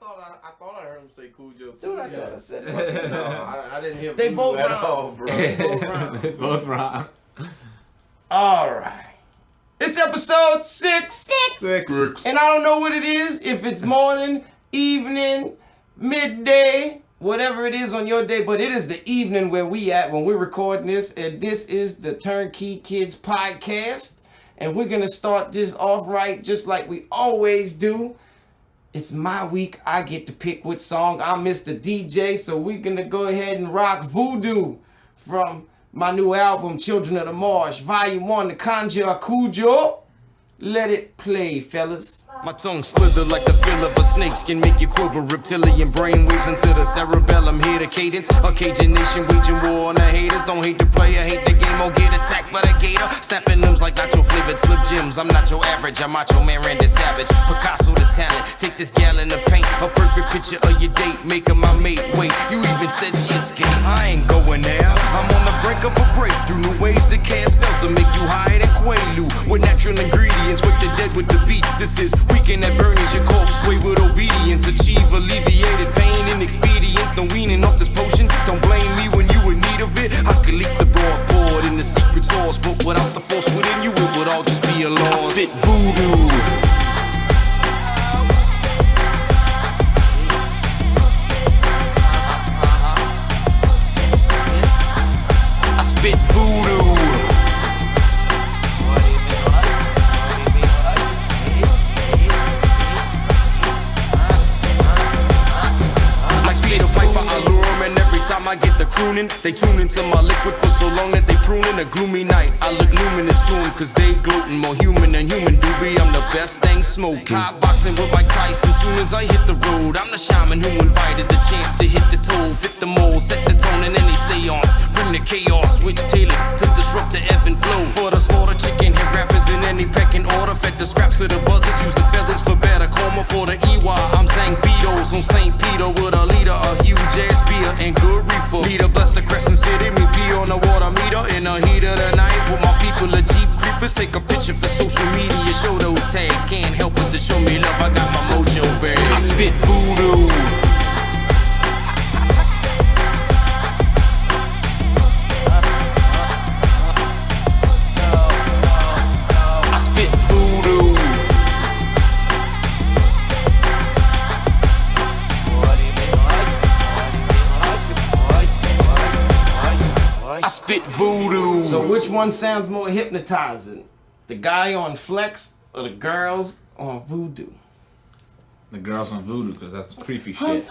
thought I heard him say Cool Joe too. Dude, I thought I said No, I didn't hear They Vudoux both at rhyme. all, bro. They both rhyme. They both rhyme. All right. It's episode 6. Six. And I don't know what it is, if it's morning, evening, midday, whatever it is on your day, but it is the evening where we at when we're recording this, and this is the Turnkey Kidz podcast, and we're going to start this off right just like we always do. It's my week. I get to pick which song. I'm Mr. DJ, so we're going to go ahead and rock Vudoux from my new album, Children of the Marsh, Volume 1, The Conjure Cujo. Let it play, fellas. My tongue slither like the feel of a snake skin, make you quiver. Reptilian brainwaves into the cerebellum. Hear the cadence, a Cajun nation waging war on the haters. Don't hate the player, hate the game, or get attacked by the gator. Snapping limbs like nacho flavored slip gems. I'm not your average, I'm macho man Randy Savage. Picasso the talent, take this gallon of paint. A perfect picture of your date, make her my mate. Wait, you even said she escaped. I ain't going there, I'm on the brink of a breakthrough. New ways to cast spells to make you higher than Quaalude. With natural ingredients, wake the dead with the beat. This is Weekend at Bernie's, your corpse sway with obedience. Achieve alleviated pain and expedience. No weaning off this potion. Don't blame me when you in need of it. I could leak the broth poured in the secret sauce, but without the force within you, it would all just be a loss. I spit voodoo. I spit voodoo. I get the crooning, they tune into my liquid for so long that they pruning. A gloomy night, I look luminous to them, cause they gluten. More human than human, doobie, I'm the best thing smoking. Hot boxing with Mike Tyson, soon as I hit the road. I'm the shaman who invited the champ to hit the toe. Fit the mold, set the tone in any seance. Bring the chaos, switch tailored to disrupt the ebb and flow. For the slaughter chicken, hit rappers in any pecking order. Fed the scraps of the buzzers, use the feathers for better karma. For the EY, I'm saying Beatles on St. Peter with a leader, a huge ass beer and good reefer. Leader bless the Crescent City, me pee on the water meter. In the heat of the night with my people, the Jeep creepers. Take a picture for social media, show those tags. Can't help but to show me love, I got my mojo bag. I spit voodoo. I spit voodoo. I spit voodoo. So which one sounds more hypnotizing? The guy on Flex or the girls on Vudoux? The girls on Vudoux, because that's creepy shit.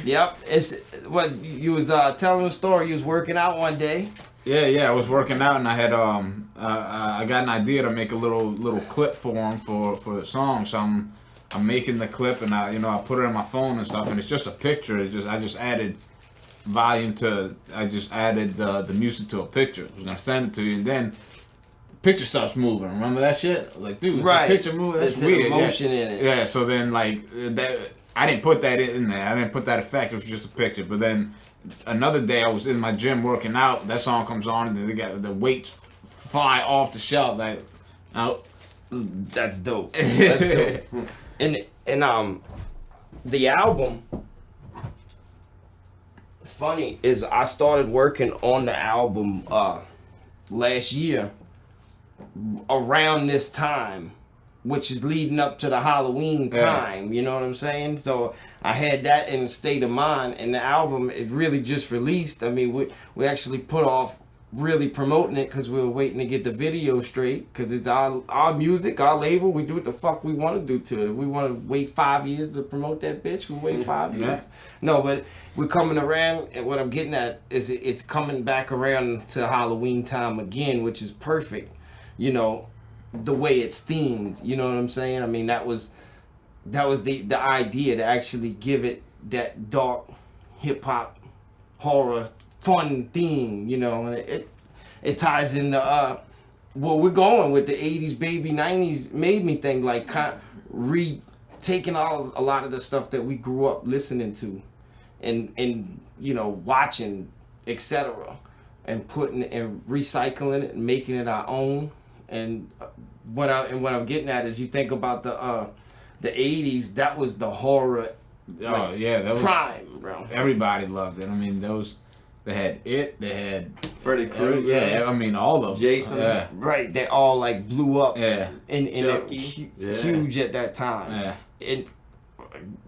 Yep. It's what you was telling the story. You was working out one day. Yeah, I was working out and I had I got an idea to make a little clip for him for the song. So I'm making the clip and I put it on my phone and stuff, and it's just a picture. I just added volume to, I just added the music to a picture. I was gonna send it to you, and then the picture starts moving. Remember that shit? I was like, dude, right. The picture moving. That's There's weird. Emotion in it. Yeah. So then that I didn't put that in there. I didn't put that effect. It was just a picture. But then another day I was in my gym working out. That song comes on, and then they got the weights fly off the shelf. Like, oh, that's dope. That's dope. And the album. It's funny is I started working on the album last year around this time, which is leading up to the Halloween time. You know what I'm saying? So I had that in the state of mind, and the album it really just released. I mean, we actually put off really promoting it because we were waiting to get the video straight, because it's our music, our label. We do what the fuck we want to do to it. If we want to wait 5 years to promote that bitch, we wait 5 years. No, but we're coming around, and what I'm getting at is it's coming back around to Halloween time again, which is perfect. You know, the way it's themed. You know what I'm saying? I mean, that was the idea, to actually give it that dark hip-hop horror fun theme, you know, and it ties into where we're going with the 80s baby 90s. Made me think like taking a lot of the stuff that we grew up listening to and you know, watching, etc., and putting and recycling it and making it our own. And what I'm getting at is, you think about the 80s, that was the horror Oh yeah, that was prime, bro. Everybody loved it. I mean, they had it. They had Freddy Krueger. Yeah, I mean all of them. Jason. Yeah. Right, they all like blew up. Yeah. And Chucky. huge at that time. Yeah. And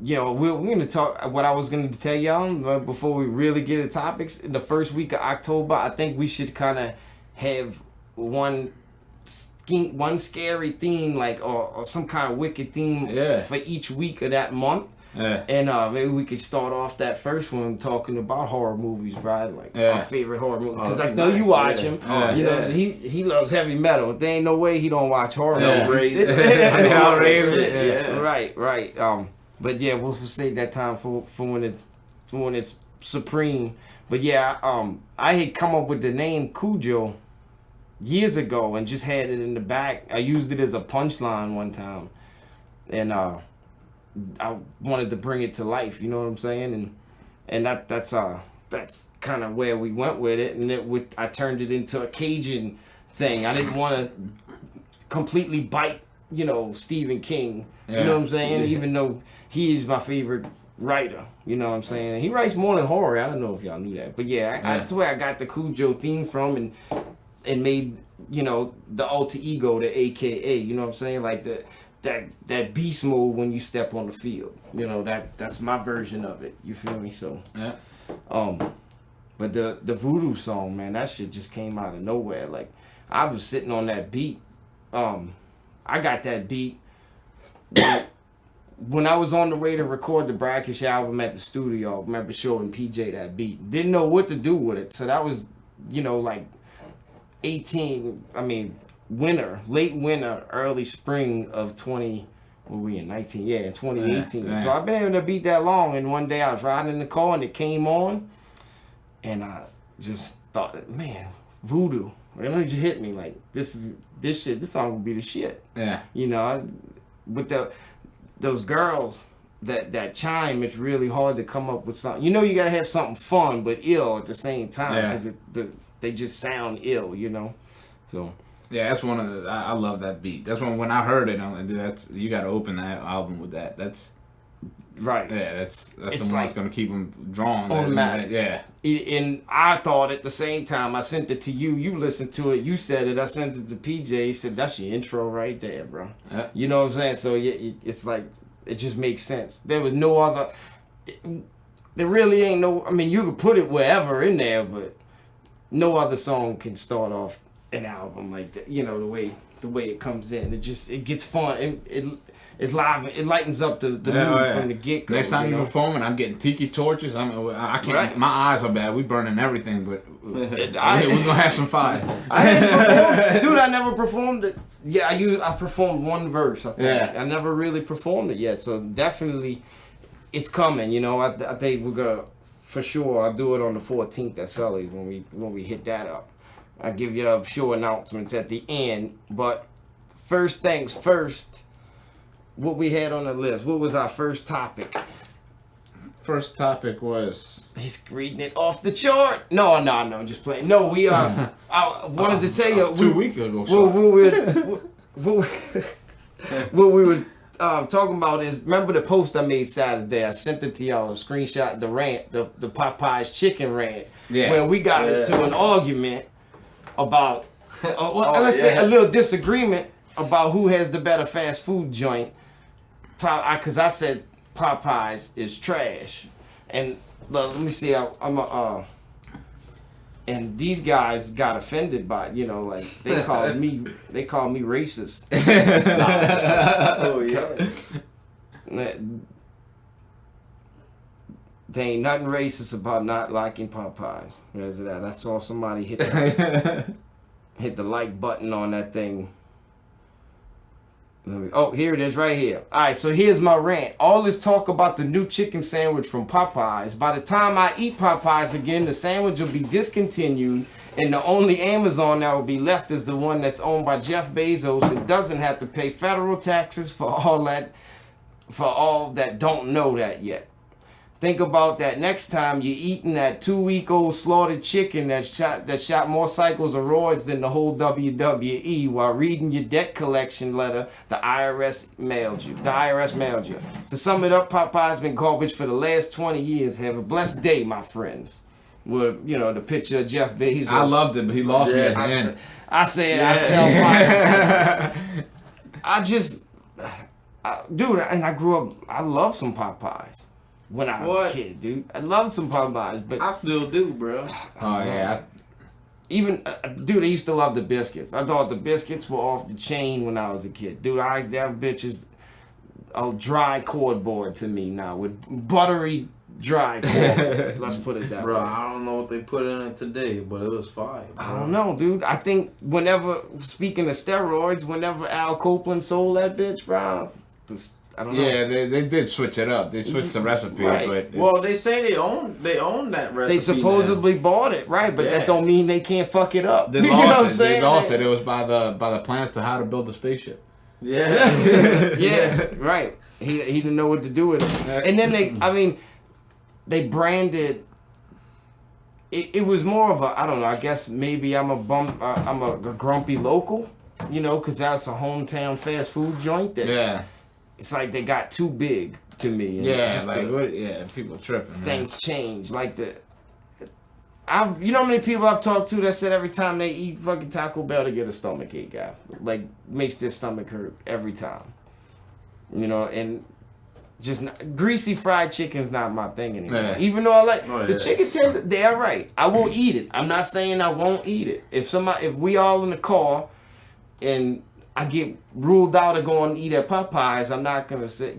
you know, we're gonna talk. What I was gonna tell y'all before we really get into topics. In the first week of October, I think we should kind of have one scary theme, like or some kind of wicked theme for each week of that month. Yeah. And maybe we could start off that first one talking about horror movies, Brian. Like our favorite horror movie. Because I know you watch him. You know, he loves heavy metal. There ain't no way he don't watch horror movies. Right. But yeah, we'll save that time for when it's supreme. But yeah, I had come up with the name Cujo years ago and just had it in the back. I used it as a punchline one time, and I wanted to bring it to life. You know what I'm saying? And that's kind of where we went with it. And I turned it into a Cajun thing. I didn't want to completely bite, Stephen King. You know what I'm saying? Even though he is my favorite writer. You know what I'm saying? And he writes more than horror. I don't know if y'all knew that. But yeah, that's where I got the Cujo theme from and made, the alter ego, the AKA. You know what I'm saying? Like that beast mode when you step on the field. That's my version of it. You feel me? So yeah. But the Vudoux song, man, that shit just came out of nowhere. Like I was sitting on that beat. I got that beat when I was on the way to record the Brackish album at the studio. I remember showing PJ that beat. Didn't know what to do with it. So that was, like 18, late winter, early spring of 20, what were we in, 19? Yeah, 2018. Yeah. So I've been able to beat that long, and one day I was riding in the car and it came on, and I just thought, man, Vudoux. It just hit me like, this song will be the shit. Yeah. With those girls that chime, it's really hard to come up with something. You gotta have something fun but ill at the same time, because they just sound ill, So yeah, that's one of the. I love that beat. That's when I heard it, I'm like, you got to open that album with that. That's right. Yeah, that's the one like that's gonna keep them drawn. Automatic. Yeah. And I thought at the same time, I sent it to you. You listened to it. You said it. I sent it to PJ. He said, "That's your intro right there, bro." Yeah. You know what I'm saying? So it's like it just makes sense. There was no other. There really ain't no. You could put it wherever in there, but no other song can start off an album like that. The way it comes in. It gets fun. It's live. It lightens up the mood from the get go. Next time you're performing, I'm getting tiki torches. I can't. Right. My eyes are bad. We burning everything, but we're gonna have some fire. I never performed it. Yeah, I performed one verse. I think. Yeah. I never really performed it yet. So definitely, it's coming. I think we're gonna for sure. I'll do it on the 14th at Sully's when we hit that up. I'll give you the show announcements at the end. But first things first. What we had on the list. What was our first topic? First topic was... He's reading it off the chart. No, just playing. No, we I wanted to tell you... 2 weeks ago. What we were talking about is, remember the post I made Saturday? I sent it to y'all, a screenshot, the rant, the Popeyes chicken rant. Yeah. Where we got into an argument about, let's say a little disagreement about who has the better fast food joint. Because I said Popeyes is trash, and let me see. And these guys got offended by it, like they called me racist. Oh yeah. There ain't nothing racist about not liking Popeyes. There's that. I saw somebody hit the like button on that thing. Here it is right here. Alright, so here's my rant. All this talk about the new chicken sandwich from Popeyes. By the time I eat Popeyes again, the sandwich will be discontinued, and the only Amazon that will be left is the one that's owned by Jeff Bezos and doesn't have to pay federal taxes for all that don't know that yet. think about that next time you're eating that 2-week-old slaughtered chicken that shot more cycles of roids than the whole WWE while reading your debt collection letter the IRS mailed you. To sum it up, Popeye's been garbage for the last 20 years. Have a blessed day, my friends. With, the picture of Jeff Bezos. I loved it, but he lost me at the end. I said, I sell Popeyes. Dude, and I grew up, I loved some Popeyes when I was a kid, dude. I loved some Popeyes, but I still do, bro. Oh, yeah. Dude, I used to love the biscuits. I thought the biscuits were off the chain when I was a kid. Dude, that bitch is a dry cardboard to me now with buttery dry cardboard. Let's put it that Bro, way. I don't know what they put in it today, but it was fire. Bro. I don't know, dude. I think speaking of steroids, whenever Al Copeland sold that bitch, bro, I don't know. Yeah, they did switch it up. They switched the recipe, Right. but Well, they say they own that recipe. They supposedly bought it, right? But that don't mean they can't fuck it up. they You know what I'm lost it. saying? They lost it. It was by the plans to how to build a spaceship. Yeah. Yeah, right. He didn't know what to do with it. And then they branded. It was more of a, I don't know. I guess maybe I'm a grumpy local, because that's a hometown fast food joint. That it's like they got too big to me. And people tripping. Man. Things change. Like how many people I've talked to that said every time they eat fucking Taco Bell they get a stomach ache like makes their stomach hurt every time. And just greasy fried chicken's not my thing anymore. Yeah. Even though I like the chicken tender, they're right. I will eat it. I'm not saying I won't eat it. If we all in the car and I get ruled out of going to eat at Popeyes, I'm not gonna say,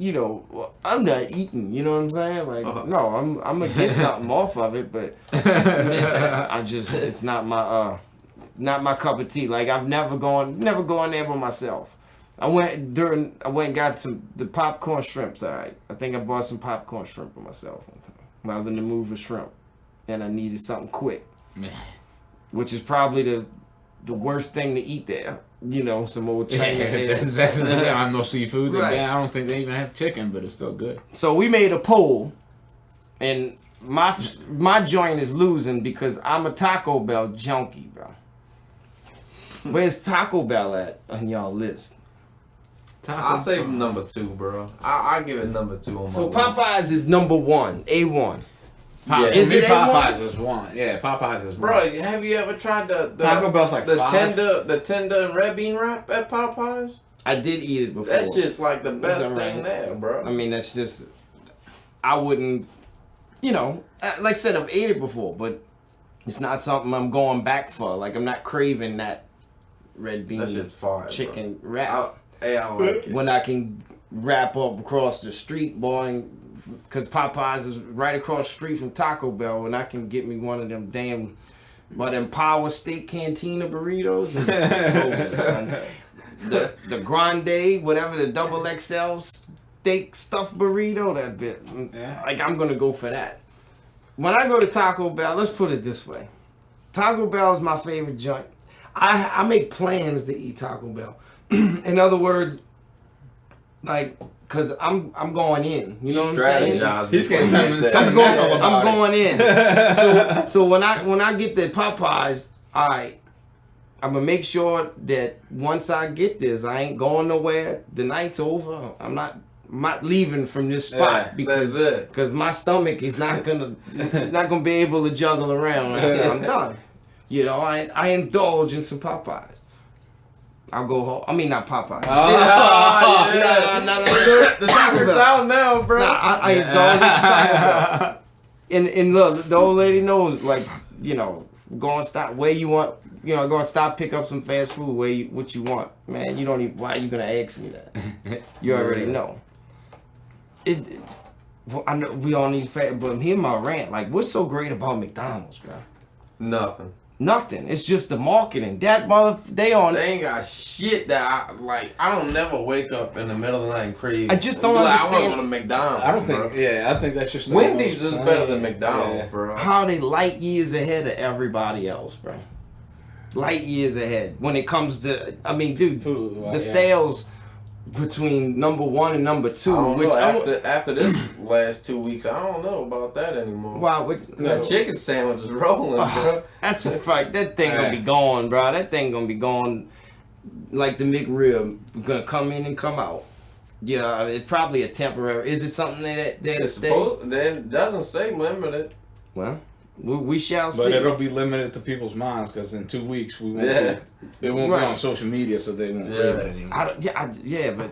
I'm not eating. You know what I'm saying? Like, no, I'm gonna get something off of it, but it's not my cup of tea. Like I've never gone there by myself. I went and got the popcorn shrimps. All right, I think I bought some popcorn shrimp for myself one time when I was in the mood for shrimp, and I needed something quick, which is probably the worst thing to eat there. Some old China. That's I have no seafood. Right. I don't think they even have chicken, but it's still good. So we made a poll, and my joint is losing because I'm a Taco Bell junkie, bro. Where's Taco Bell at on y'all list? I'll say number 2, bro. I'll give it number 2 on my So list. Popeyes is number 1, A1. Is it Popeyes is one? Yeah, Popeyes is one. Bro, have you ever tried the Taco Bell's like the 5? the tender and red bean wrap at Popeyes? I did eat it before. That's just like the best that thing right? there, bro. I mean, that's just, I wouldn't, like I said, I've ate it before, but it's not something I'm going back for. Like, I'm not craving that red bean that shit's fire, chicken wrap. I like it. When I can wrap up across the street, boy, because Popeyes is right across the street from Taco Bell, and I can get me one of them them Power Steak Cantina burritos. the Grande, whatever, the double XL steak stuffed burrito, that bit. Like, I'm going to go for that. When I go to Taco Bell, let's put it this way. Taco Bell is my favorite joint. I make plans to eat Taco Bell. In other words, like, cause I'm going in. You know what I'm saying? He's getting something I'm going in. So when I get the Popeyes, I'm gonna make sure that once I get this, I ain't going nowhere. The night's over. I'm not leaving from this spot because my stomach is not gonna be able to juggle around. I'm done. I indulge in some Popeyes. I'll go home. I mean, not Popeyes. No. The secret's out now, bro. I indulge in Taco Bell. And look, the old lady knows, like, go and stop where you want. Go and stop, pick up some fast food what you want. Man, you don't even. Why are you gonna ask me that? You already know. I know we all need fat, but here's my rant. Like, what's so great about McDonald's, bro? Nothing. It's just the marketing. That they ain't got shit that I don't never wake up in the middle of the night and crave. I just don't understand. I want to go to McDonald's. I don't think. Bro. Yeah, I think that's just. Wendy's is better than McDonald's, bro. How they light years ahead of everybody else, bro. Light years ahead when it comes to. I mean, dude, sales between number 1 and number 2. I don't Which know. After this last 2 weeks, I don't know about that anymore. wow, That chicken sandwich is rolling, bro. that's a fact. That thing gonna be gone, bro. That thing gonna be gone like the McRib. Gonna come in and come out. Yeah, it's probably a temporary. Is it something that It's stay? supposed. It doesn't say limited. Well, we shall see. But it'll be limited to people's minds because in 2 weeks we won't. Yeah. It won't Right. be on social media, so they won't Yeah. read it anymore. But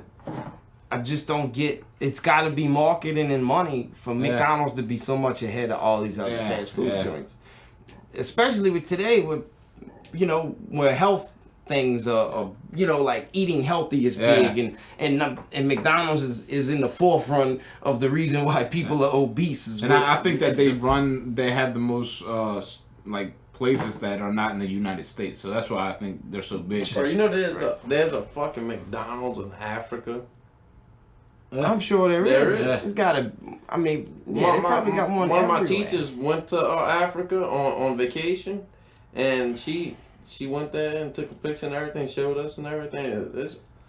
I just don't get. It's got to be marketing and money for McDonald's to be so much ahead of all these other fast food joints, especially with today, with where health things are like eating healthy is big, and McDonald's is in the forefront of the reason why people are obese. And I think that they have the most like places that are not in the United States, so that's why I think they're so big. Bro, there's a fucking McDonald's in Africa. I'm sure there is. Yeah. It's gotta. I mean, they probably got one. One of my everywhere. teachers went to Africa on vacation, and she went there and took a picture and everything, showed us and everything.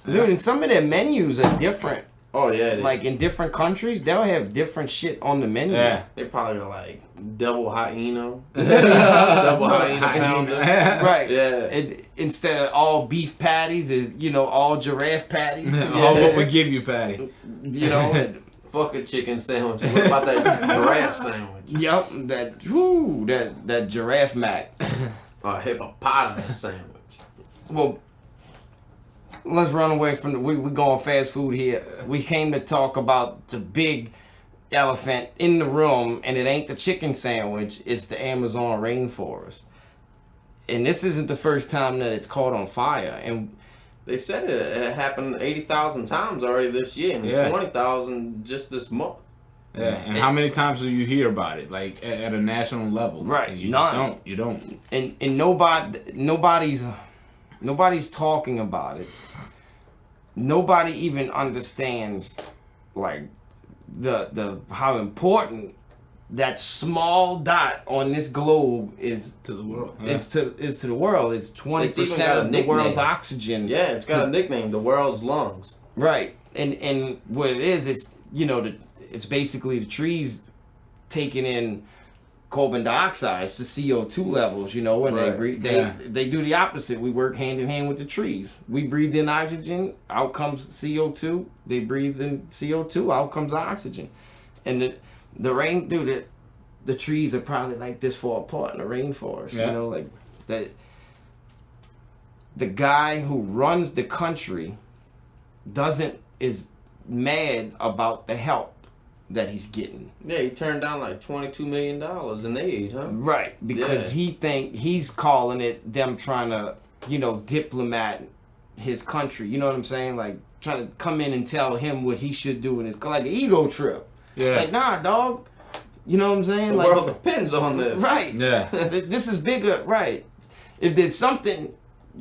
Dude, and some of their menus are different. Oh yeah, Like in different countries, they'll have different shit on the menu. Yeah. they probably got like double hyena, double hyena pounder. Right. Yeah. Instead of all beef patties, is all giraffe patties. Oh, what we give you, Patty? Fuck a chicken sandwich. What about that giraffe sandwich? Yup, that giraffe mac. A hippopotamus sandwich. Well, let's run away from we going fast food here. We came to talk about the big elephant in the room, and it ain't the chicken sandwich, it's the Amazon rainforest. And this isn't the first time that it's caught on fire. And They said it happened 80,000 times already this year, and 20,000 just this month. Yeah, and how many times do you hear about it, like at a national level? Right, And you none. You don't. and nobody's talking about it. Nobody even understands like the how important that small dot on this globe is To the world. It's to the world. It's 20% It's even got a of the world's nickname. oxygen. Yeah, it's got a nickname, the world's lungs. Right. And what it is, it's it's basically the trees taking in carbon dioxide to CO2 levels, and Right. they breathe, they do the opposite. We work hand in hand with the trees. We breathe in oxygen, out comes CO2. They breathe in CO2, out comes oxygen. And the rain, dude, the trees are probably like this far apart in the rainforest. Yeah. Like that. The guy who runs the country is mad about the help that he's getting. Yeah, he turned down like $22 million in aid, huh? Right, because he's calling it them trying to, diplomat his country. You know what I'm saying? Like trying to come in and tell him what he should do in his like an ego trip. Yeah. Like, nah, dog. You know what I'm saying? The Like, world depends on this. right. Yeah. This is bigger. Right. If there's something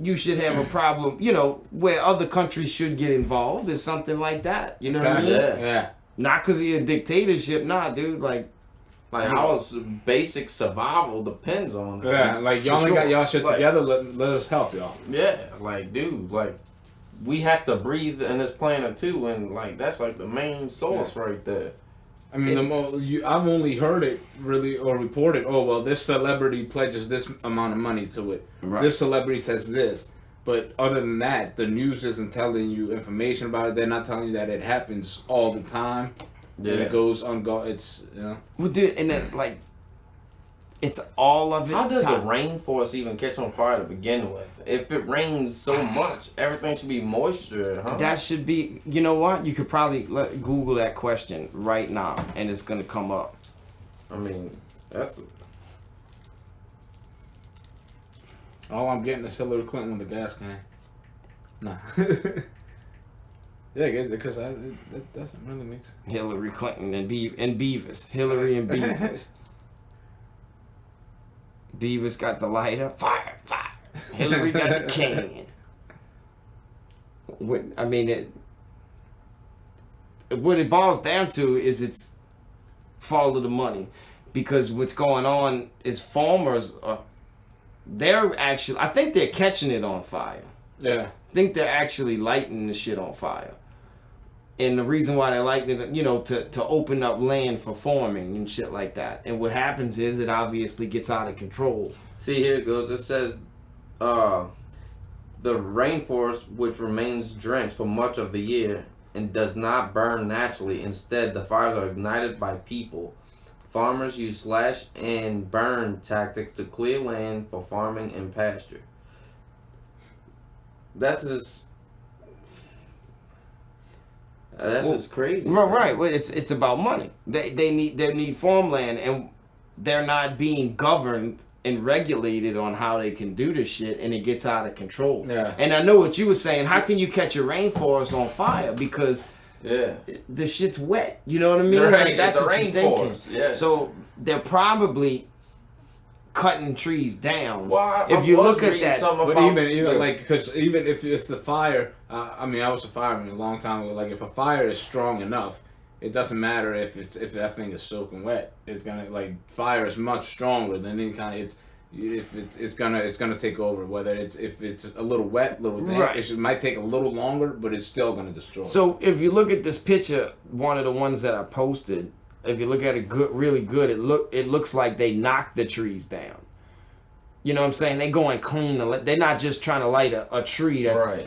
you should have a problem, where other countries should get involved, is something like that. You know what I mean? Yeah. Yeah. Not because of a dictatorship, nah, dude. Like Our basic survival depends on it. Yeah, like y'all For ain't got sure. y'all shit Like- together. Let us help y'all. Yeah, like, dude, like, we have to breathe in this planet too, and like that's like the main source right there. I mean, I've only heard it really or reported. Oh well, this celebrity pledges this amount of money to it. Right. This celebrity says this. But other than that, the news isn't telling you information about it. They're not telling you that it happens all the time. Yeah. And it goes It's well, dude, and then like it's all of it. How does the rainforest even catch on fire to begin with? If it rains so much, everything should be moisture, huh? That should be. You know what? You could probably Google that question right now, and it's gonna come up. I mean, that's. all I'm getting is Hillary Clinton with the gas can. Nah. Yeah, because that doesn't really make sense. Hillary Clinton and Beavis. Hillary and Beavis. Beavis got the lighter. Fire, fire. Hillary got the can. What it boils down to is it's follow the money, because what's going on is farmers they're actually, I think they're catching it on fire. Yeah. I think they're actually lighting the shit on fire. And the reason why they like it, to open up land for farming and shit like that. And what happens is it obviously gets out of control. See, here it goes. It says, the rainforest, which remains drenched for much of the year and does not burn naturally. Instead, the fires are ignited by people. Farmers use slash and burn tactics to clear land for farming and pasture. That's just crazy. Right. Well, it's about money. They need farmland, and they're not being governed and regulated on how they can do this shit, and it gets out of control. Yeah. And I know what you were saying. How can you catch a rainforest on fire? Because the shit's wet. You know what I mean? Right. Like, that's it's a what you're thinking. rainforest. Yeah. So they're probably cutting trees down. Well, if you look at that, but even like, because even if the fire, I mean, I was a fireman a long time ago. Like, if a fire is strong enough, it doesn't matter if that thing is soaking wet. It's gonna, like, fire is much stronger than any kind of it's gonna take over. Whether if it's a little wet, little damp, right. It might take a little longer, but it's still gonna destroy. So if you look at this picture, one of the ones that I posted, if you look at it really good, it looks like they knocked the trees down. You know what I'm saying? They go and clean they're not just trying to light a tree that's right.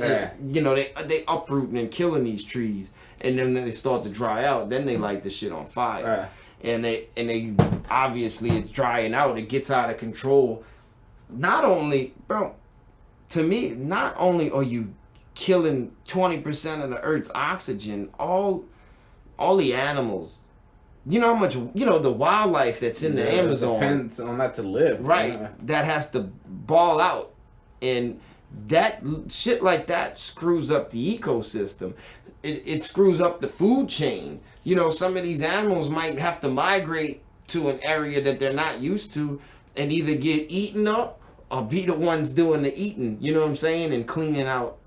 They uprooting and killing these trees, and then they start to dry out. Then they light the shit on fire, and they obviously it's drying out. It gets out of control. Not only, bro, to me, not only are you killing 20% of the Earth's oxygen, all the animals. You know how much, the wildlife that's in the Amazon. Depends on that to live. Right. Yeah. That has to ball out. And that shit like that screws up the ecosystem. It screws up the food chain. Some of these animals might have to migrate to an area that they're not used to and either get eaten up or be the ones doing the eating. You know what I'm saying? And cleaning out,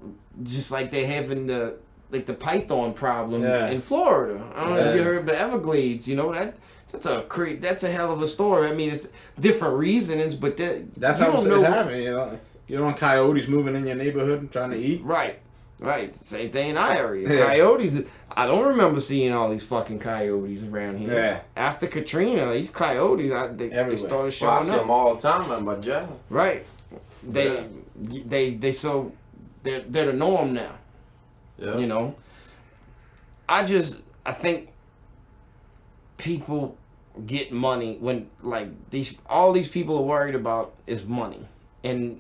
just like they're having the python problem in Florida. I don't know if you heard the Everglades. That's a hell of a story. I mean, it's different reasons, but that's how it happened. You don't want coyotes moving in your neighborhood and trying to eat. Right. Same thing in our area. Yeah. Coyotes. I don't remember seeing all these fucking coyotes around here. Yeah. After Katrina, these coyotes, they started showing up. I see them all the time at my job. Right. They're the norm now. Yeah. I think people get money when, like, all these people are worried about is money. And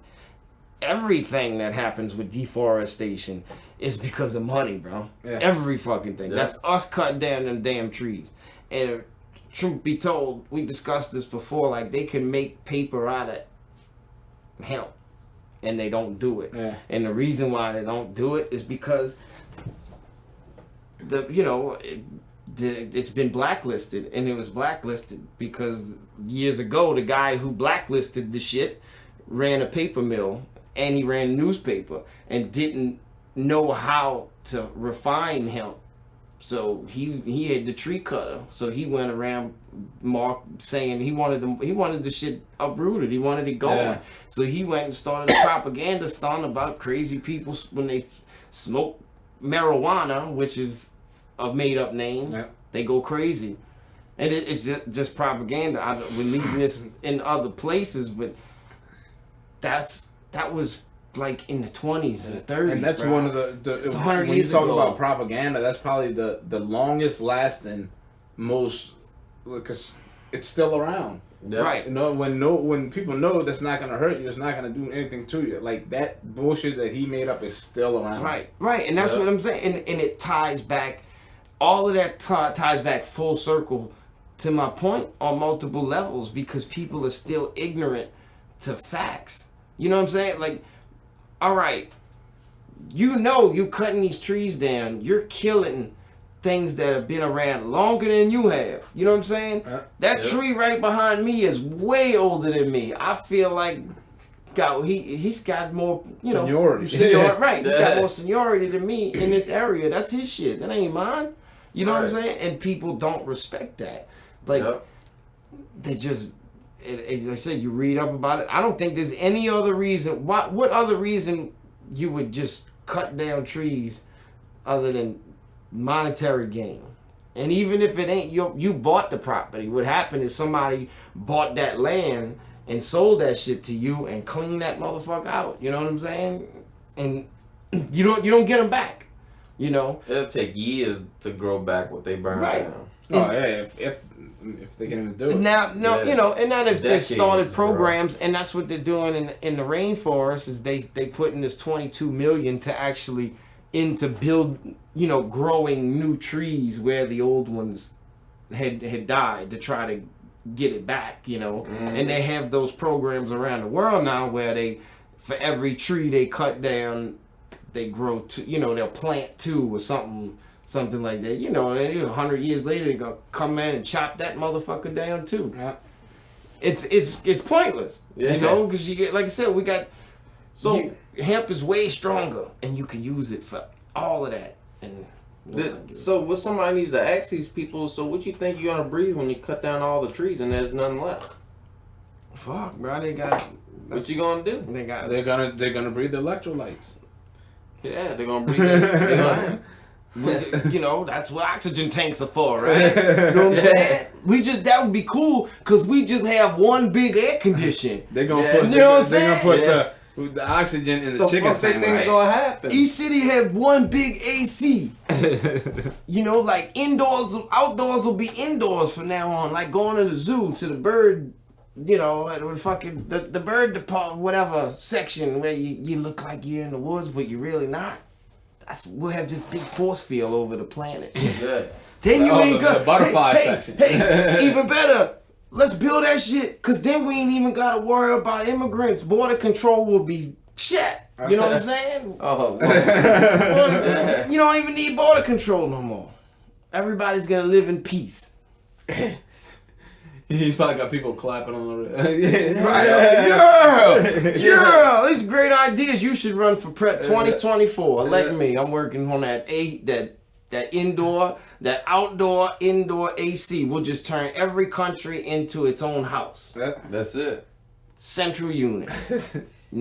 everything that happens with deforestation is because of money, bro. Yeah. Every fucking thing. Yeah. That's us cutting down them damn trees. And truth be told, we discussed this before, like, they can make paper out of hemp. And they don't do it. Yeah. And the reason why they don't do it is because it's been blacklisted, and it was blacklisted because years ago the guy who blacklisted the shit ran a paper mill and he ran a newspaper and didn't know how to refine hemp. So he had the tree cutter. So he went around saying he wanted the shit uprooted. He wanted it gone. Yeah. So he went and started a propaganda stunt about crazy people when they smoke marijuana, which is a made up name. Yeah. They go crazy, and it's just propaganda. We're leaving this in other places, but that was like in the 20s and the 30s. And that's bro. One of the when you talk about propaganda, that's probably the longest lasting, most, because it's still around. Yeah. Right. When people know that's not gonna hurt you, it's not gonna do anything to you. Like, that bullshit that he made up is still around. Right, and that's what I'm saying. And it ties back, all of that ties back full circle to my point on multiple levels, because people are still ignorant to facts. You know what I'm saying? Like, all right, you cutting these trees down, you're killing things that have been around longer than you have. You know what I'm saying? That tree right behind me is way older than me. I feel like he's got more, seniority. Right. He's got more seniority than me in this area. That's his shit. That ain't mine. You know what I'm saying? And people don't respect that. Like, they just, like I said, you read up about it. I don't think there's any other reason. What other reason you would just cut down trees other than monetary gain. And even if it ain't you bought the property, what happened is somebody bought that land and sold that shit to you and cleaned that motherfucker out. You know what I'm saying? And you don't get them back. You know, it'll take years to grow back what they burned down. Oh yeah, if they can even do it. Now, no, Yeah. you know, and now they've started Decades, programs, and that's what they're doing in the rainforest. Is they put in this $22 million to actually into build, you know, growing new trees where the old ones had died to try to get it back. You know, and they have those programs around the world now where they, for every tree they cut down, they grow two. You know, they'll plant two or something like that. You know, 100 years later, they're gonna come in and chop that motherfucker down too. Yeah. It's pointless. Yeah. You know, because you get, like I said, we got hemp is way stronger, and you can use it for all of that. And So what somebody needs to ask these people, so what you think you're gonna breathe when you cut down all the trees and there's nothing left? fuck, bro, they got. What you gonna do? They're gonna breathe the electrolytes. Yeah, they're gonna breathe it. You know, that's what oxygen tanks are for, right? You know what I'm saying? That would be cool, cause we just have one big air condition. They're gonna Yeah. put. You know what I'm They're saying? gonna put the oxygen in the chicken fuck they think sandwich. gonna happen? Each city have one big AC. You know, like outdoors will be indoors from now on. Like going to the zoo, to the bird, you know, the bird department, whatever section where you look like you're in the woods, but you're really not. We'll have this big force field over the planet. Yeah. Then you ain't the got butterfly section. Hey, even better. Let's build that shit, cause then we ain't even gotta worry about immigrants. Border control will be shit. You know what I'm saying? Oh, well, You don't even need border control no more. Everybody's gonna live in peace. He's probably got people clapping on the Yeah, these great ideas. You should run for prep 2024. Elect me. I'm working on that outdoor, indoor AC. We'll just turn every country into its own house. that's it. Central unit. You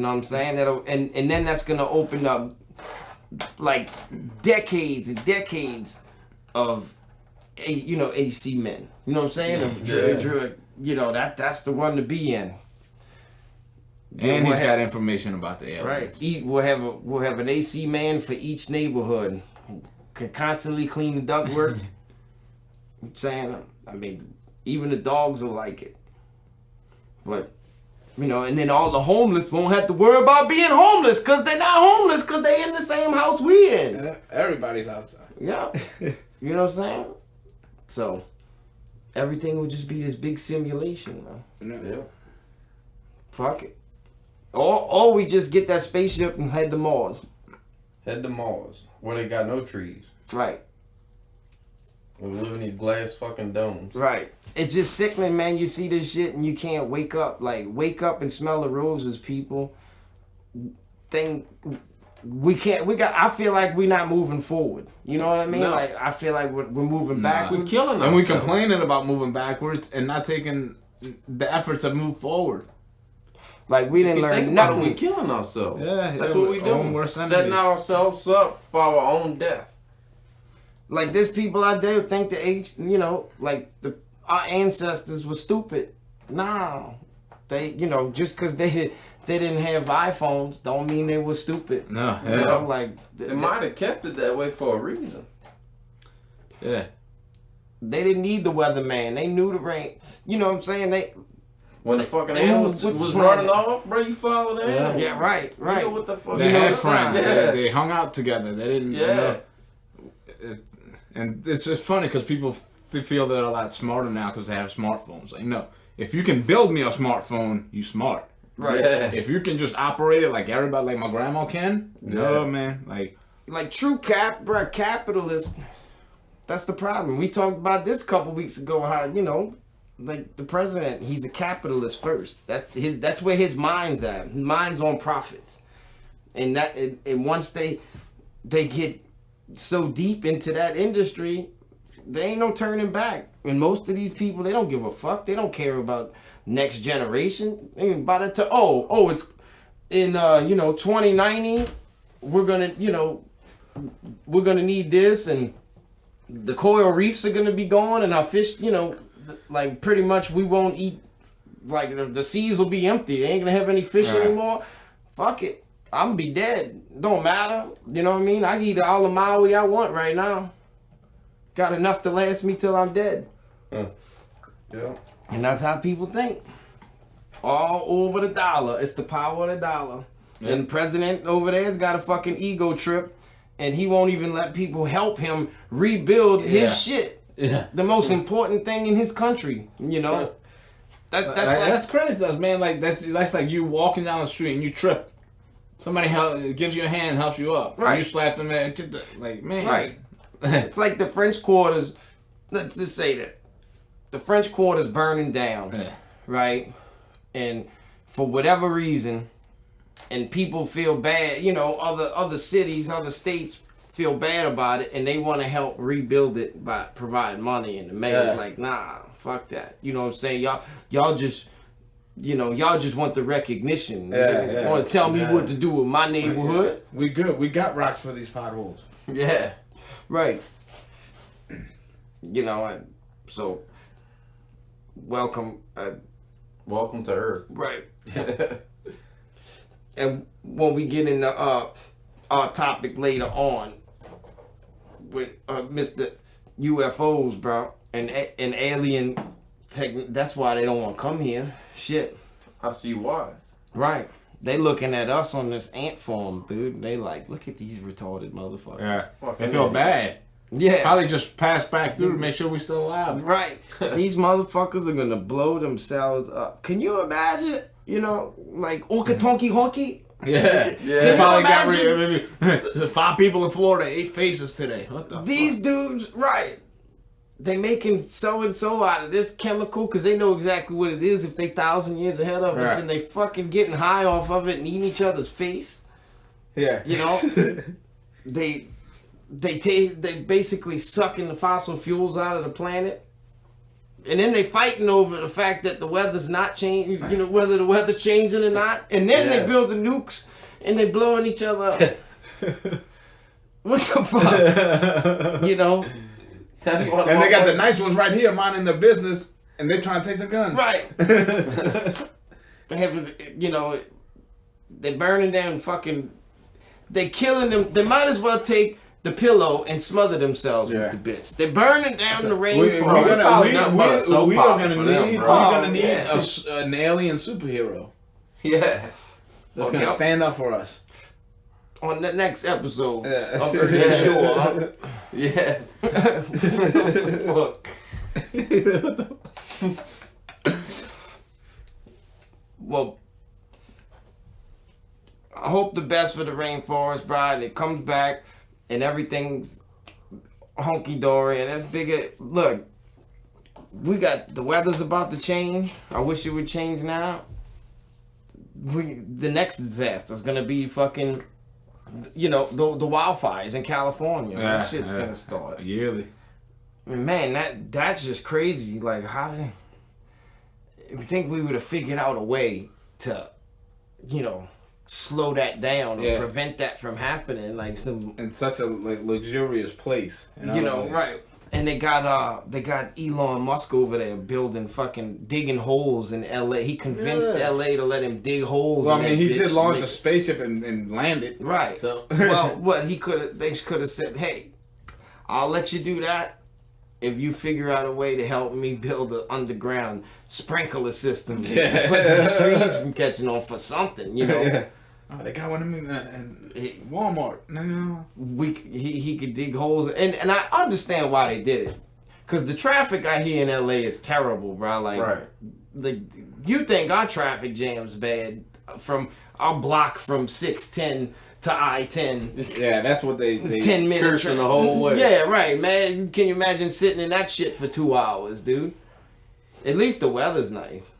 know what I'm saying? And then that's gonna open up like decades and decades of AC men. You know what I'm saying? You know, that's the one to be in. And he's got information about the aliens. Right. We'll have an AC man for each neighborhood. Can constantly clean the ductwork. I'm saying, I mean, even the dogs will like it. But, you know, and then all the homeless won't have to worry about being homeless, because they're not homeless, because they're in the same house we in. Everybody's outside. Yeah. You know what I'm saying? So, everything will just be this big simulation, man. Yeah. Fuck it. Or we just get that spaceship and head to Mars. Head to Mars, where they got no trees. Right. We live in these glass fucking domes. Right. It's just sickening, man. You see this shit and you can't wake up. Like, wake up and smell the roses, people. I feel like we're not moving forward. You know what I mean? No. Like, I feel like we're moving backwards. We're killing ourselves. And we complaining about moving backwards and not taking the effort to move forward. Like, we didn't learn nothing. We're killing ourselves. Yeah, That's what we doing. Setting ourselves up for our own death. Like, there's people out there who think our ancestors were stupid. Nah. They, just because they didn't have iPhones don't mean they were stupid. No, You know, like... They might have kept it that way for a reason. Yeah. They didn't need the weatherman. They knew the rain. You know what I'm saying? When the fucking they animals moved was with running planet. off, bro, you follow the animals. Yeah, right. You know what the fuck? They know had the friends. sign. Yeah. They hung out together. They didn't. Yeah. And it's just funny because people feel they're a lot smarter now because they have smartphones. Like, no, if you can build me a smartphone, you smart. Right. Yeah. If you can just operate it like everybody, like my grandma can, no, Yeah. man. Like true capitalist. That's the problem. We talked about this a couple weeks ago. How like the president, he's a capitalist first. That's where his mind's at. His mind's on profits, and once they get so deep into that industry, there ain't no turning back. And most of these people, they don't give a fuck. They don't care about next generation. I mean, by the time, it's in 2090, we're gonna need this, and the coral reefs are gonna be gone, and our fish, you know, like pretty much we won't eat. Like the seas will be empty. They ain't gonna have any fish anymore. Fuck it. I'm gonna be dead. Don't matter. You know what I mean? I can eat all the Maui I want right now. Got enough to last me till I'm dead. Yeah. And that's how people think. All over the dollar. It's the power of the dollar. Yeah. And the president over there's got a fucking ego trip, and he won't even let people help him rebuild his shit. Yeah. The most important thing in his country, you know. That's crazy, man. Like that's like you walking down the street and you trip. Somebody gives you a hand and helps you up. Right. You slap them, like, man. Right. It's like the French Quarter's. Let's just say that the French Quarter's burning down. Yeah. Right. And for whatever reason, and people feel bad. You know, other cities, other states feel bad about it, and they want to help rebuild it by providing money. And the mayor's like, nah. Fuck that. You know what I'm saying? Y'all just, you know, y'all just want the recognition. You want to tell me what to do with my neighborhood? We good. We got rocks for these potholes. Yeah. Right. You know, so welcome. Welcome to Earth. Right. And when we get into our topic later on with Mr. UFOs, bro. And alien that's why they don't want to come here. Shit. I see why. Right. They looking at us on this ant farm, dude. They like, look at these retarded motherfuckers. Yeah. They feel bad. Yeah. Probably just pass back through to make sure we still alive. Right. These motherfuckers are gonna blow themselves up. Can you imagine? You know, like Okotonki Honky? Yeah. Can you imagine? Got 5 people in Florida, 8 faces today. What the These fuck? dudes, right. They making so-and-so out of this chemical because they know exactly what it is if they 1,000 years ahead of us, and they fucking getting high off of it and eating each other's face. Yeah. You know? they basically sucking the fossil fuels out of the planet. And then they fighting over the fact that the weather's not changing, you know, whether the weather's changing or not. And then they build the nukes and they blowing each other up. What the fuck? You know? That's what. And they got the nice ones right here minding their business, and they're trying to take their guns. Right. They have, you know, they're burning down fucking. They killing them. They might as well take the pillow and smother themselves with the bitch. They're burning down the rainforest. We are gonna need an alien superhero. Yeah. That's gonna stand up for us. On the next episode of the show. Yeah. Fuck. Well, I hope the best for the rainforest, bride. It comes back and everything's hunky dory and it's bigger. Look, we got the weather's about to change. I wish it would change now. The next disaster is gonna be fucking. You know, the wildfires in California. That shit's gonna start. Yearly. Man, that's just crazy. Like, how did... You think we would have figured out a way to, you know, slow that down or prevent that from happening? Like some... In such a luxurious place. You know, right. And they got Elon Musk over there digging holes in LA. He convinced LA to let him dig holes. Well, I mean, he did launch a spaceship and land it. Right. So well, they could have said, hey, I'll let you do that if you figure out a way to help me build an underground sprinkler system to prevent these trees from catching on for something, you know. Yeah. Oh, they got one of them in Walmart. No. He could dig holes, and I understand why they did it, cause the traffic I hear in LA is terrible, bro. Like, you think our traffic jam's bad from our block from 610 to I-10. Yeah, that's what they 10 minutes cursing the whole way. Yeah, right, man. Can you imagine sitting in that shit for 2 hours, dude? At least the weather's nice.